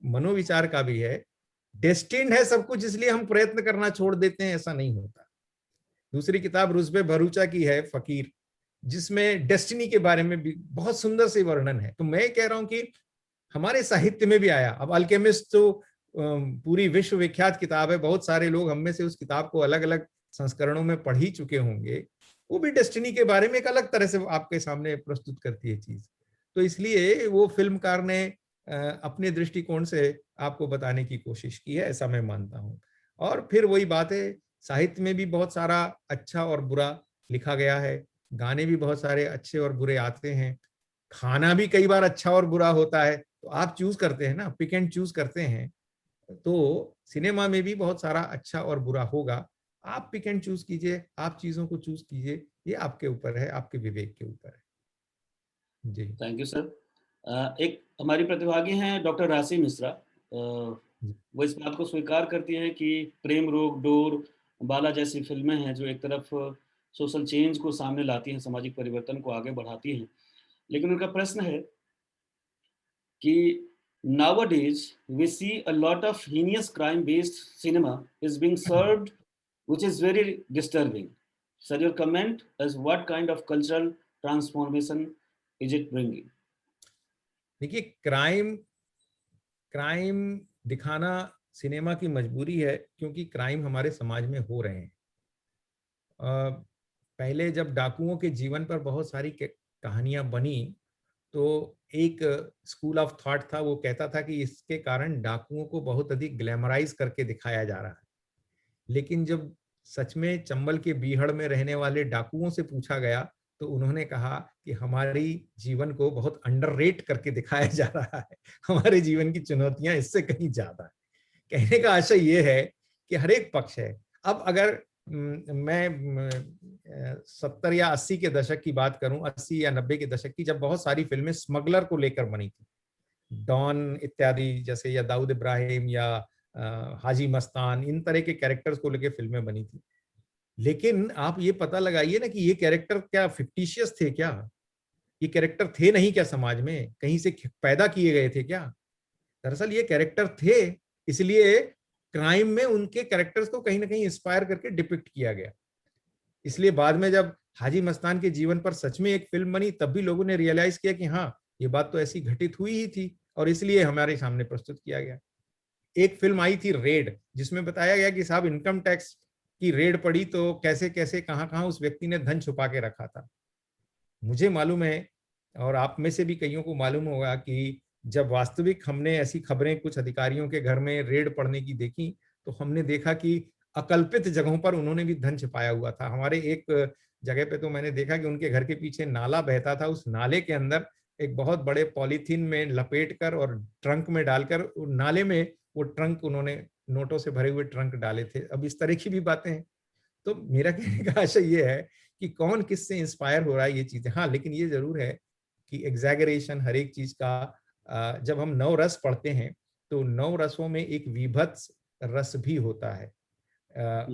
मनोविचार का भी है। डेस्टिन्ड है सब कुछ, इसलिए हम प्रयत्न करना छोड़ देते हैं, ऐसा नहीं होता। दूसरी किताब रुज़बे भरूचा की है फकीर, जिसमें डेस्टिनी के बारे में भी बहुत सुंदर से वर्णन है। तो मैं कह रहा हूं कि हमारे साहित्य में भी आया। अब अल्केमिस्ट तो पूरी विश्व विख्यात किताब है, बहुत सारे लोग हम में से उस किताब को अलग अलग संस्करणों में पढ़ ही चुके होंगे। वो भी डेस्टिनी के बारे में एक अलग तरह से आपके सामने प्रस्तुत करती है चीज। तो इसलिए वो फिल्मकार ने अपने दृष्टिकोण से आपको बताने की कोशिश की है, ऐसा मैं मानता हूँ। और फिर वही बात है, साहित्य में भी बहुत सारा अच्छा और बुरा लिखा गया है, गाने भी बहुत सारे अच्छे और बुरे आते हैं, खाना भी कई बार अच्छा और बुरा होता है। तो आप चूज करते हैं ना, पिक एंड चूज करते हैं। तो सिनेमा में भी बहुत सारा अच्छा और बुरा होगा, आप पिक एंड चूज कीजिए, आप चीजों को चूज कीजिए, ये आपके ऊपर है, आपके विवेक के ऊपर है। जी, थैंक यू सर। एक हमारी प्रतिभागी हैं डॉक्टर राशि मिश्रा, वो इस बात को स्वीकार करती हैं कि प्रेम रोग, डोर, बाला जैसी फिल्में हैं जो एक तरफ सोशल चेंज को सामने लाती हैं, सामाजिक परिवर्तन को आगे बढ़ाती हैं, लेकिन उनका प्रश्न है कि nowadays we see a lot of heinous crime based cinema is being served, which is very disturbing. Sir, your comment as what kind of cultural transformation is it bringing? देखिए, क्राइम दिखाना सिनेमा की मजबूरी है, क्योंकि crime हमारे समाज में हो रहे हैं। पहले जब डाकुओं के जीवन पर बहुत सारी कहानियां बनी, तो एक स्कूल ऑफ थॉट था, वो कहता था कि इसके कारण डाकुओं को बहुत अधिक ग्लैमराइज करके दिखाया जा रहा है। लेकिन जब सच में चंबल के बीहड़ में रहने वाले डाकुओं से पूछा गया, तो उन्होंने कहा कि हमारी जीवन को बहुत अंडररेट करके दिखाया जा रहा है, हमारे जीवन की चुनौतियां इससे कहीं ज्यादा है। कहने का आशय ये है कि हर एक पक्ष है। अब अगर मैं 70 या 80 के दशक की बात करूं, 80 या 90 के दशक की, जब बहुत सारी फिल्में स्मगलर को लेकर बनी थी, डॉन इत्यादि जैसे, या दाऊद इब्राहिम या हाजी मस्तान, इन तरह के कैरेक्टर्स को लेकर फिल्में बनी थी। लेकिन आप ये पता लगाइए ना कि ये कैरेक्टर क्या फिक्टिशियस थे क्या? ये कैरेक्टर थे नहीं क्या? समाज में कहीं से पैदा किए गए थे क्या? दरअसल ये कैरेक्टर थे, इसलिए क्राइम में उनके कैरेक्टर्स को कहीं ना कहीं इंस्पायर करके डिपिक्ट किया गया। इसलिए बाद में जब हाजी मस्तान के जीवन पर सच में एक फिल्म बनी, तब भी लोगों ने रियलाइज किया कि हाँ, ये बात तो ऐसी घटित हुई ही थी, और इसलिए हमारे सामने प्रस्तुत किया गया। एक फिल्म आई थी रेड, जिसमें बताया गया कि साहब इनकम टैक्स की रेड पड़ी तो कैसे कैसे कहां कहां उस व्यक्ति ने धन छुपा के रखा था। मुझे मालूम है, और आप में से भी कईयों को मालूम होगा, कि जब वास्तविक हमने ऐसी खबरें कुछ अधिकारियों के घर में रेड पड़ने की देखी, तो हमने देखा कि अकल्पित जगहों पर उन्होंने भी धन छिपाया हुआ था। हमारे एक जगह पे तो मैंने देखा कि उनके घर के पीछे नाला बहता था, उस नाले के अंदर एक बहुत बड़े पॉलीथीन में लपेटकर और ट्रंक में डालकर नाले में वो ट्रंक, उन्होंने नोटों से भरे हुए ट्रंक डाले थे। अब इस तरह की भी बातें हैं। तो मेरा कहने का आशय ये है कि कौन किससे इंस्पायर हो रहा है, ये चीजें। हाँ, लेकिन ये जरूर है कि एग्जैगरेशन हर एक चीज का, जब हम 9 रस पढ़ते हैं, तो 9 रसों में एक विभत्स रस भी होता है,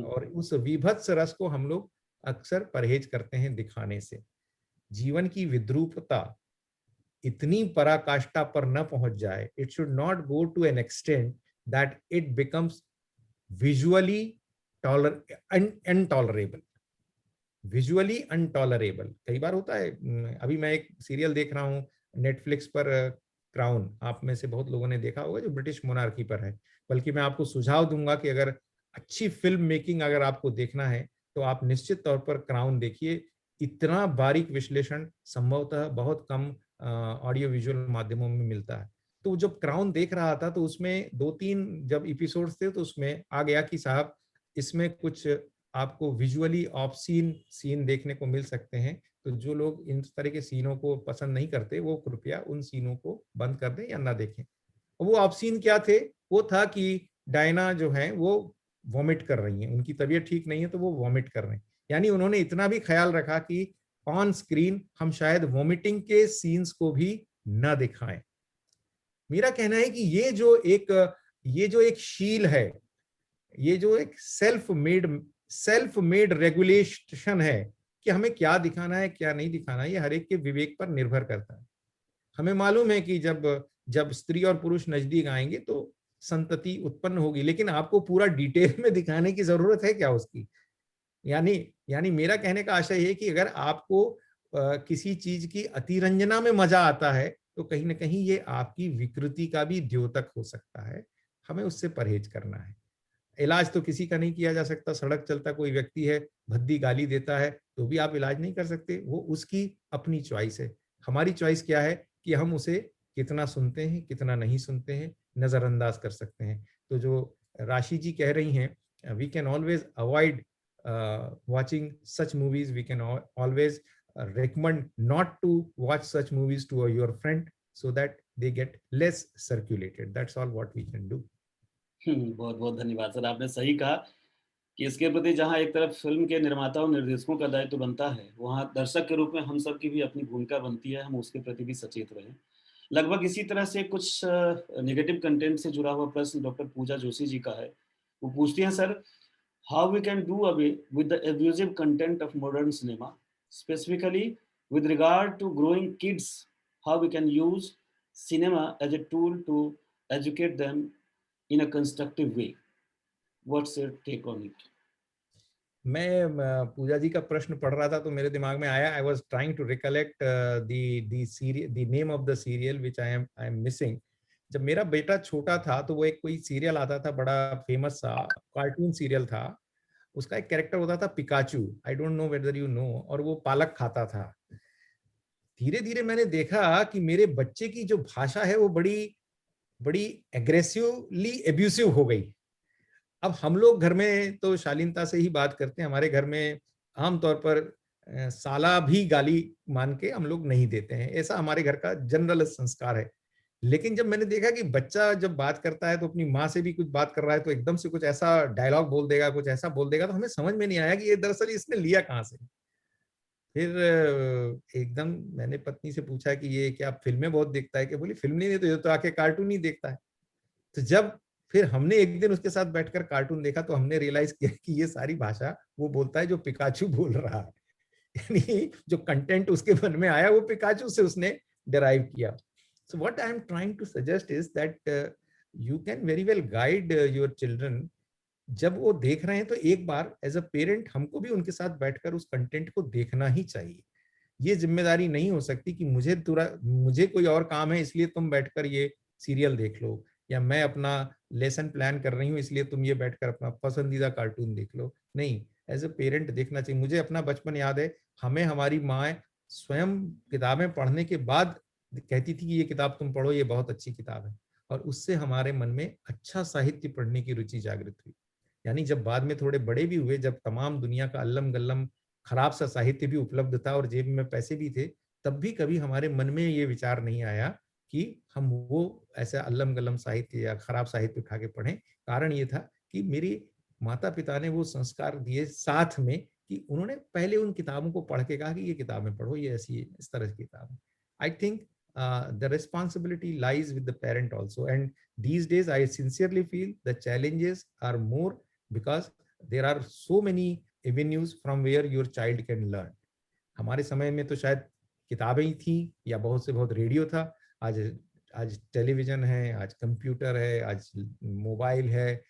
और उस विभत्स रस को हम लोग अक्सर परहेज करते हैं दिखाने से। जीवन की विद्रूपता इतनी पराकाष्ठा पर न पहुंच जाए, it should not go to an extent that it becomes visually untolerable. Visually untolerable कई बार होता है। अभी मैं एक सीरियल देख रहा हूँ नेटफ्लिक्स पर, क्राउन, आप में से बहुत लोगों ने देखा होगा, जो ब्रिटिश मोनार्की पर है। बल्कि मैं आपको सुझाव दूंगा कि अगर अच्छी फिल्म मेकिंग अगर आपको देखना है, तो आप निश्चित तौर पर क्राउन देखिए। इतना बारीक विश्लेषण संभवतः बहुत कम ऑडियो विजुअल माध्यमों में मिलता है। तो जब क्राउन देख रहा था, तो उसमें 2-3 जब एपिसोड्स थे, तो उसमें आ गया कि साहब इसमें कुछ आपको विजुअली ऑब्सीन सीन देखने को मिल सकते हैं। तो जो लोग इन तरह के सीनों को पसंद नहीं करते, वो कृपया उन सीनों को बंद कर दें या ना देखें। वो ऑब्सीन क्या थे? वो था कि डायना जो है वो वॉमिट कर रही हैं, उनकी तबीयत ठीक नहीं है तो वो वॉमिट कर रहे हैं। यानी उन्होंने इतना भी ख्याल रखा कि ऑन स्क्रीन हम शायद वॉमिटिंग के सीन्स को भी ना दिखाएं। मेरा कहना है कि ये जो एक शील है, ये जो एक सेल्फ मेड रेगुलेशन है कि हमें क्या दिखाना है क्या नहीं दिखाना है, ये हर एक के विवेक पर निर्भर करता है। हमें मालूम है कि जब स्त्री और पुरुष नजदीक आएंगे तो संतति उत्पन्न होगी, लेकिन आपको पूरा डिटेल में दिखाने की जरूरत है क्या उसकी? यानी मेरा कहने का आशय है कि अगर आपको किसी चीज की अतिरंजना में मजा आता है, तो कहीं ना कहीं ये आपकी विकृति का भी द्योतक हो सकता है। हमें उससे परहेज करना है। इलाज तो किसी का नहीं किया जा सकता। सड़क चलता कोई व्यक्ति है, भद्दी गाली देता है, तो भी आप इलाज नहीं कर सकते, वो उसकी अपनी चॉइस है। हमारी चॉइस क्या है कि हम उसे कितना सुनते हैं, कितना नहीं सुनते हैं, नजरअंदाज कर सकते हैं। तो जो राशि जी कह रही हैं, we can always avoid watching such movies, we can always recommend not to watch such movies to your friend, so that they get less circulated. That's all what we can do. बहुत बहुत धन्यवाद sir, आपने सही कहा कि इसके प्रति जहां एक तरफ फिल्म के निर्माता और निर्देशकों का दायित्व बनता है, वहां दर्शक के रूप में हम सब की भी अपनी भूमिका बनती है, हम उसके प्रति भी सचेत रहें। लगभग इसी तरह से कुछ नेगेटिव कंटेंट से जुड़ा हुआ प्रश्न डॉक्टर पूजा जोशी जी का है। वो पूछती हैं, sir, how we can do away with the abusive content of modern cinema, specifically with regard to growing kids, how we can use cinema as a tool to educate them in a constructive way. What's your take on it? मैं पूजा जी का प्रश्न पढ़ रहा था तो मेरे दिमाग में आया, I was trying to recollect the name of the serial which I am missing, जब मेरा बेटा छोटा था तो वो एक कोई सीरियल आता था, बड़ा फेमस सा कार्टून सीरियल था, उसका एक कैरेक्टर होता था Pikachu, I don't know whether you know, और वो पालक खाता था। धीरे धीरे मैंने देखा कि मेरे बच्चे की जो भाषा है वो बड़ी बड़ी एग्रेसिवली एब्यूसिव हो गई। अब हम लोग घर में तो शालीनता से ही बात करते हैं, हमारे घर में आमतौर पर साला भी गाली मान के हम लोग नहीं देते हैं, ऐसा हमारे घर का जनरल संस्कार है। लेकिन जब मैंने देखा कि बच्चा जब बात करता है तो अपनी माँ से भी कुछ बात कर रहा है, तो एकदम से कुछ ऐसा डायलॉग बोल देगा, कुछ ऐसा बोल देगा, तो हमें समझ में नहीं आया कि ये दरअसल इसने लिया कहाँ से। फिर एकदम मैंने पत्नी से पूछा कि ये क्या फिल्में बहुत देखता है? कि बोली फिल्म नहीं, तो ये तो आके कार्टून ही देखता है। तो जब फिर हमने एक दिन उसके साथ बैठकर कार्टून देखा तो हमने रियलाइज किया कि ये सारी भाषा वो बोलता है जो पिकाचू बोल रहा है, यानी जो कंटेंट उसके मन में आया वो पिकाचू से उसने डिराइव किया। So what I am trying to suggest is that you can very well guide your children. जब वो देख रहे हैं तो एक बार एज अ पेरेंट हमको भी उनके साथ बैठकर उस कंटेंट को देखना ही चाहिए। ये जिम्मेदारी नहीं हो सकती कि मुझे कोई और काम है इसलिए तुम बैठकर ये सीरियल देख लो, या मैं अपना लेसन प्लान कर रही हूँ इसलिए तुम ये बैठकर अपना पसंदीदा कार्टून देख लो। नहीं, एज अ पेरेंट देखना चाहिए। मुझे अपना बचपन याद है, हमें हमारी माँ स्वयं किताबें पढ़ने के बाद कहती थी कि ये किताब तुम पढ़ो, ये बहुत अच्छी किताब है, और उससे हमारे मन में अच्छा साहित्य पढ़ने की रुचि जागृत हुई। यानी जब बाद में थोड़े बड़े भी हुए, जब तमाम दुनिया का अल्लम गल्लम खराब सा साहित्य भी उपलब्ध था और जेब में पैसे भी थे, तब भी कभी हमारे मन में ये विचार नहीं आया कि हम वो ऐसा अल्लम गल्लम साहित्य या खराब साहित्य उठा के पढ़ें। कारण ये था कि मेरी माता पिता ने वो संस्कार दिए साथ में कि उन्होंने पहले उन किताबों को पढ़ के कहा कि ये किताबें पढ़ो, ये ऐसी इस तरह की किताब है। I think the responsibility lies with the parent also, and these days I sincerely feel the challenges are more because there are so many avenues from where your child can learn. हमारे समय में तो शायद किताबें ही थी या बहुत से बहुत रेडियो था। आज आज टेलीविजन है, आज कंप्यूटर है, आज मोबाइल है,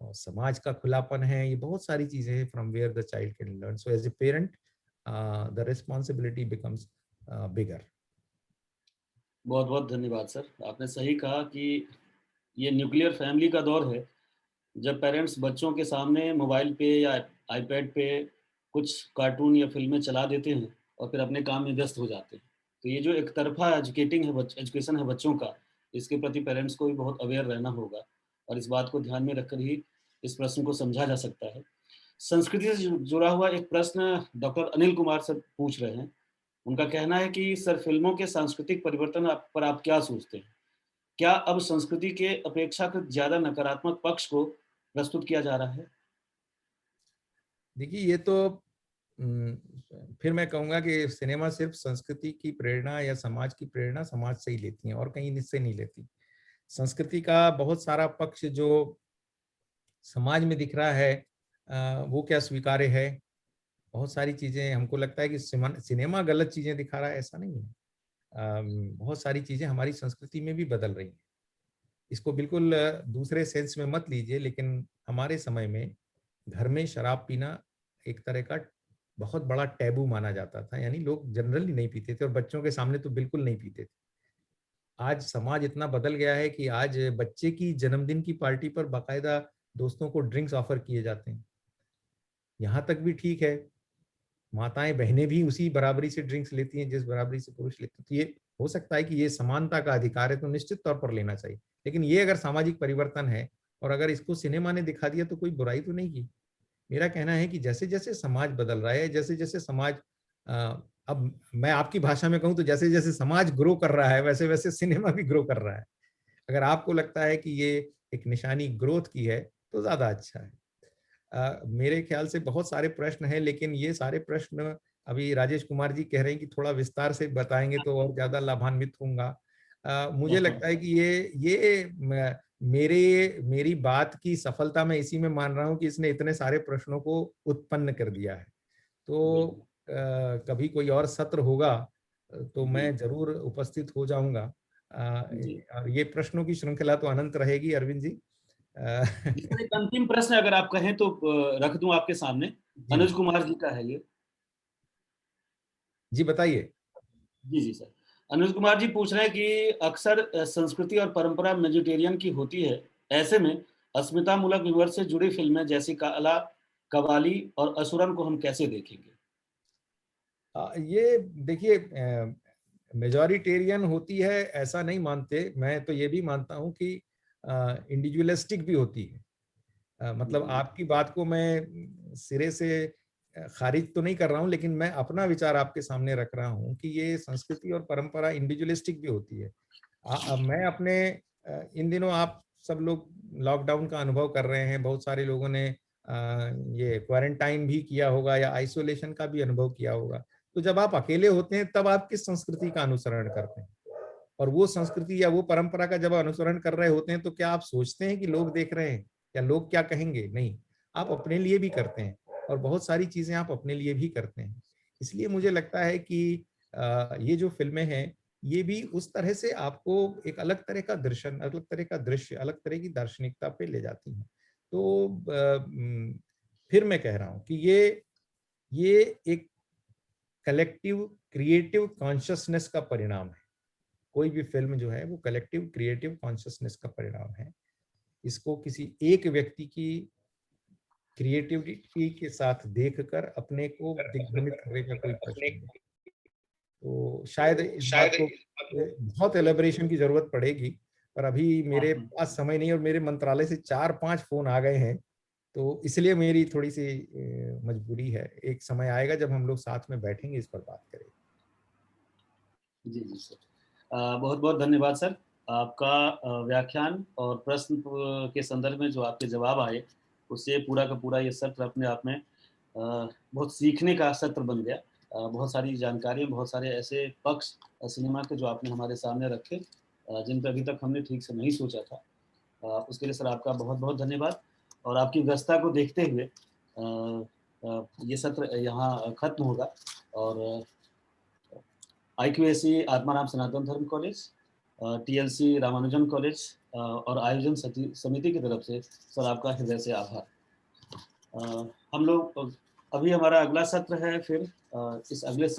और समाज का खुलापन है, ये बहुत सारी चीजें हैं from where the child can learn. So as a parent the responsibility becomes bigger. बहुत बहुत धन्यवाद सर, आपने सही कहा कि ये न्यूक्लियर फैमिली का दौर है, जब पेरेंट्स बच्चों के सामने मोबाइल पे या आईपैड पे कुछ कार्टून या फिल्में चला देते हैं और फिर अपने काम में व्यस्त हो जाते हैं। तो ये जो एक तरफा एजुकेशन है बच्चों का, इसके प्रति पेरेंट्स को भी बहुत अवेयर रहना होगा, और इस बात को ध्यान में रखकर ही इस प्रश्न को समझा जा सकता है। संस्कृति से जुड़ा हुआ एक प्रश्न डॉक्टर अनिल कुमार सर पूछ रहे हैं। उनका कहना है कि सर, फिल्मों के सांस्कृतिक परिवर्तन पर आप क्या सोचते हैं? क्या अब संस्कृति के अपेक्षाकृत ज्यादा नकारात्मक पक्ष को प्रस्तुत किया जा रहा है? देखिए, ये तो फिर मैं कहूंगा कि सिनेमा सिर्फ संस्कृति की प्रेरणा या समाज की प्रेरणा समाज से ही लेती है और कहीं इससे नहीं लेती। संस्कृति का बहुत सारा पक्ष जो समाज में दिख रहा है वो क्या स्वीकार्य है। बहुत सारी चीजें हमको लगता है कि सिनेमा गलत चीजें दिखा रहा है, ऐसा नहीं है। बहुत सारी चीजें हमारी संस्कृति में भी बदल रही हैं। इसको बिल्कुल दूसरे सेंस में मत लीजिए, लेकिन हमारे समय में घर में शराब पीना एक तरह का बहुत बड़ा टैबू माना जाता था, यानी लोग जनरली नहीं पीते थे और बच्चों के सामने तो बिल्कुल नहीं पीते थे। आज समाज इतना बदल गया है कि आज बच्चे की जन्मदिन की पार्टी पर बाकायदा दोस्तों को ड्रिंक्स ऑफर किए जाते हैं। यहाँ तक भी ठीक है, माताएं बहनें भी उसी बराबरी से ड्रिंक्स लेती हैं जिस बराबरी से पुरुष लेते हैं। तो ये हो सकता है कि ये समानता का अधिकार है, तो निश्चित तौर पर लेना चाहिए। लेकिन ये अगर सामाजिक परिवर्तन है और अगर इसको सिनेमा ने दिखा दिया तो कोई बुराई तो नहीं की। मेरा कहना है कि जैसे जैसे समाज बदल रहा है, जैसे जैसे समाज अब मैं आपकी भाषा में कहूँ तो जैसे जैसे समाज ग्रो कर रहा है वैसे वैसे सिनेमा भी ग्रो कर रहा है। अगर आपको लगता है कि ये एक निशानी ग्रोथ की है तो ज्यादा अच्छा है। मेरे ख्याल से बहुत सारे प्रश्न हैं, लेकिन ये सारे प्रश्न अभी राजेश कुमार जी कह रहे हैं कि थोड़ा विस्तार से बताएंगे तो और ज्यादा लाभान्वित होऊंगा। मुझे लगता है कि ये मेरी बात की सफलता मैं इसी में मान रहा हूँ कि इसने इतने सारे प्रश्नों को उत्पन्न कर दिया है। तो कभी कोई और सत्र होगा तो मैं जरूर उपस्थित हो जाऊंगा। और ये प्रश्नों की श्रृंखला तो अनंत रहेगी अरविंद जी। एक अंतिम प्रश्न अगर आप कहें तो रख दूं आपके सामने। अनुज कुमार जी का है ये। जी बताइए। जी जी सर, अनिल कुमार जी पूछ रहे हैं कि अक्सर संस्कृति और परंपरा वेजिटेरियन की होती है, ऐसे में अस्मितामूलक विवर से जुड़ी फिल्में जैसी काला कवाली और असुरन को हम कैसे देखेंगे? ये देखिए, मेजॉरिटेरियन होती है ऐसा नहीं मानते। मैं तो ये भी मानता हूँ कि इंडिविजुअलिस्टिक भी होती है। मतलब आपकी बात को मैं सिरे से खारिज तो नहीं कर रहा हूँ, लेकिन मैं अपना विचार आपके सामने रख रहा हूँ कि ये संस्कृति और परंपरा इंडिविजुअलिस्टिक भी होती है। मैं अपने इन दिनों आप सब लोग लॉकडाउन का अनुभव कर रहे हैं, बहुत सारे लोगों ने ये क्वारंटाइन भी किया होगा या आइसोलेशन का भी अनुभव किया होगा। तो जब आप अकेले होते हैं तब आप किस संस्कृति का अनुसरण करते हैं? और वो संस्कृति या वो परंपरा का जब अनुसरण कर रहे होते हैं तो क्या आप सोचते हैं कि लोग देख रहे हैं या लोग क्या कहेंगे? नहीं, आप अपने लिए भी करते हैं और बहुत सारी चीजें आप अपने लिए भी करते हैं। इसलिए मुझे लगता है कि ये जो फिल्में हैं ये भी उस तरह से आपको एक अलग तरह का दर्शन, अलग तरह का दृश्य, अलग तरह की दार्शनिकता पे ले जाती हैं। तो फिर मैं कह रहा हूँ कि ये एक कलेक्टिव क्रिएटिव कॉन्शियसनेस का परिणाम है। कोई भी फिल्म जो है वो कलेक्टिव क्रिएटिव कॉन्शियसनेस का परिणाम है। इसको किसी एक व्यक्ति की क्रिएटिविटी के साथ देखकर अपने को दिग्भ्रमित करने का कोई प्रश्न नहीं। तो शायद इस बात को बहुत एलेबोरेशन की जरूरत पड़ेगी, पर अभी मेरे पास समय नहीं और मेरे मंत्रालय से 4-5 फोन आ गए हैं, तो इसलिए मेरी थोड़ी सी मजबूरी है। एक समय आएगा जब हम लोग साथ में बैठेंगे, इस पर बात करेंगे। जी जी सर, बहुत बहुत धन्यवाद सर। आपका व्याख्यान और प्रश्न के संदर्भ में जो आपके जवाब आए, उससे पूरा का पूरा ये सत्र अपने आप में बहुत सीखने का सत्र बन गया। बहुत सारी जानकारियाँ, बहुत सारे ऐसे पक्ष सिनेमा के जो आपने हमारे सामने रखे, जिन पर अभी तक हमने ठीक से नहीं सोचा था। उसके लिए सर आपका बहुत बहुत धन्यवाद। और आपकी व्यस्तता को देखते हुए ये सत्र यहाँ खत्म होगा। और IQAC आत्माराम सनातन धर्म कॉलेज, TLC रामानुजन कॉलेज और आयोजन समिति की तरफ से सर आपका हृदय से आभार। हम लोग अभी हमारा अगला सत्र है, फिर इस अगले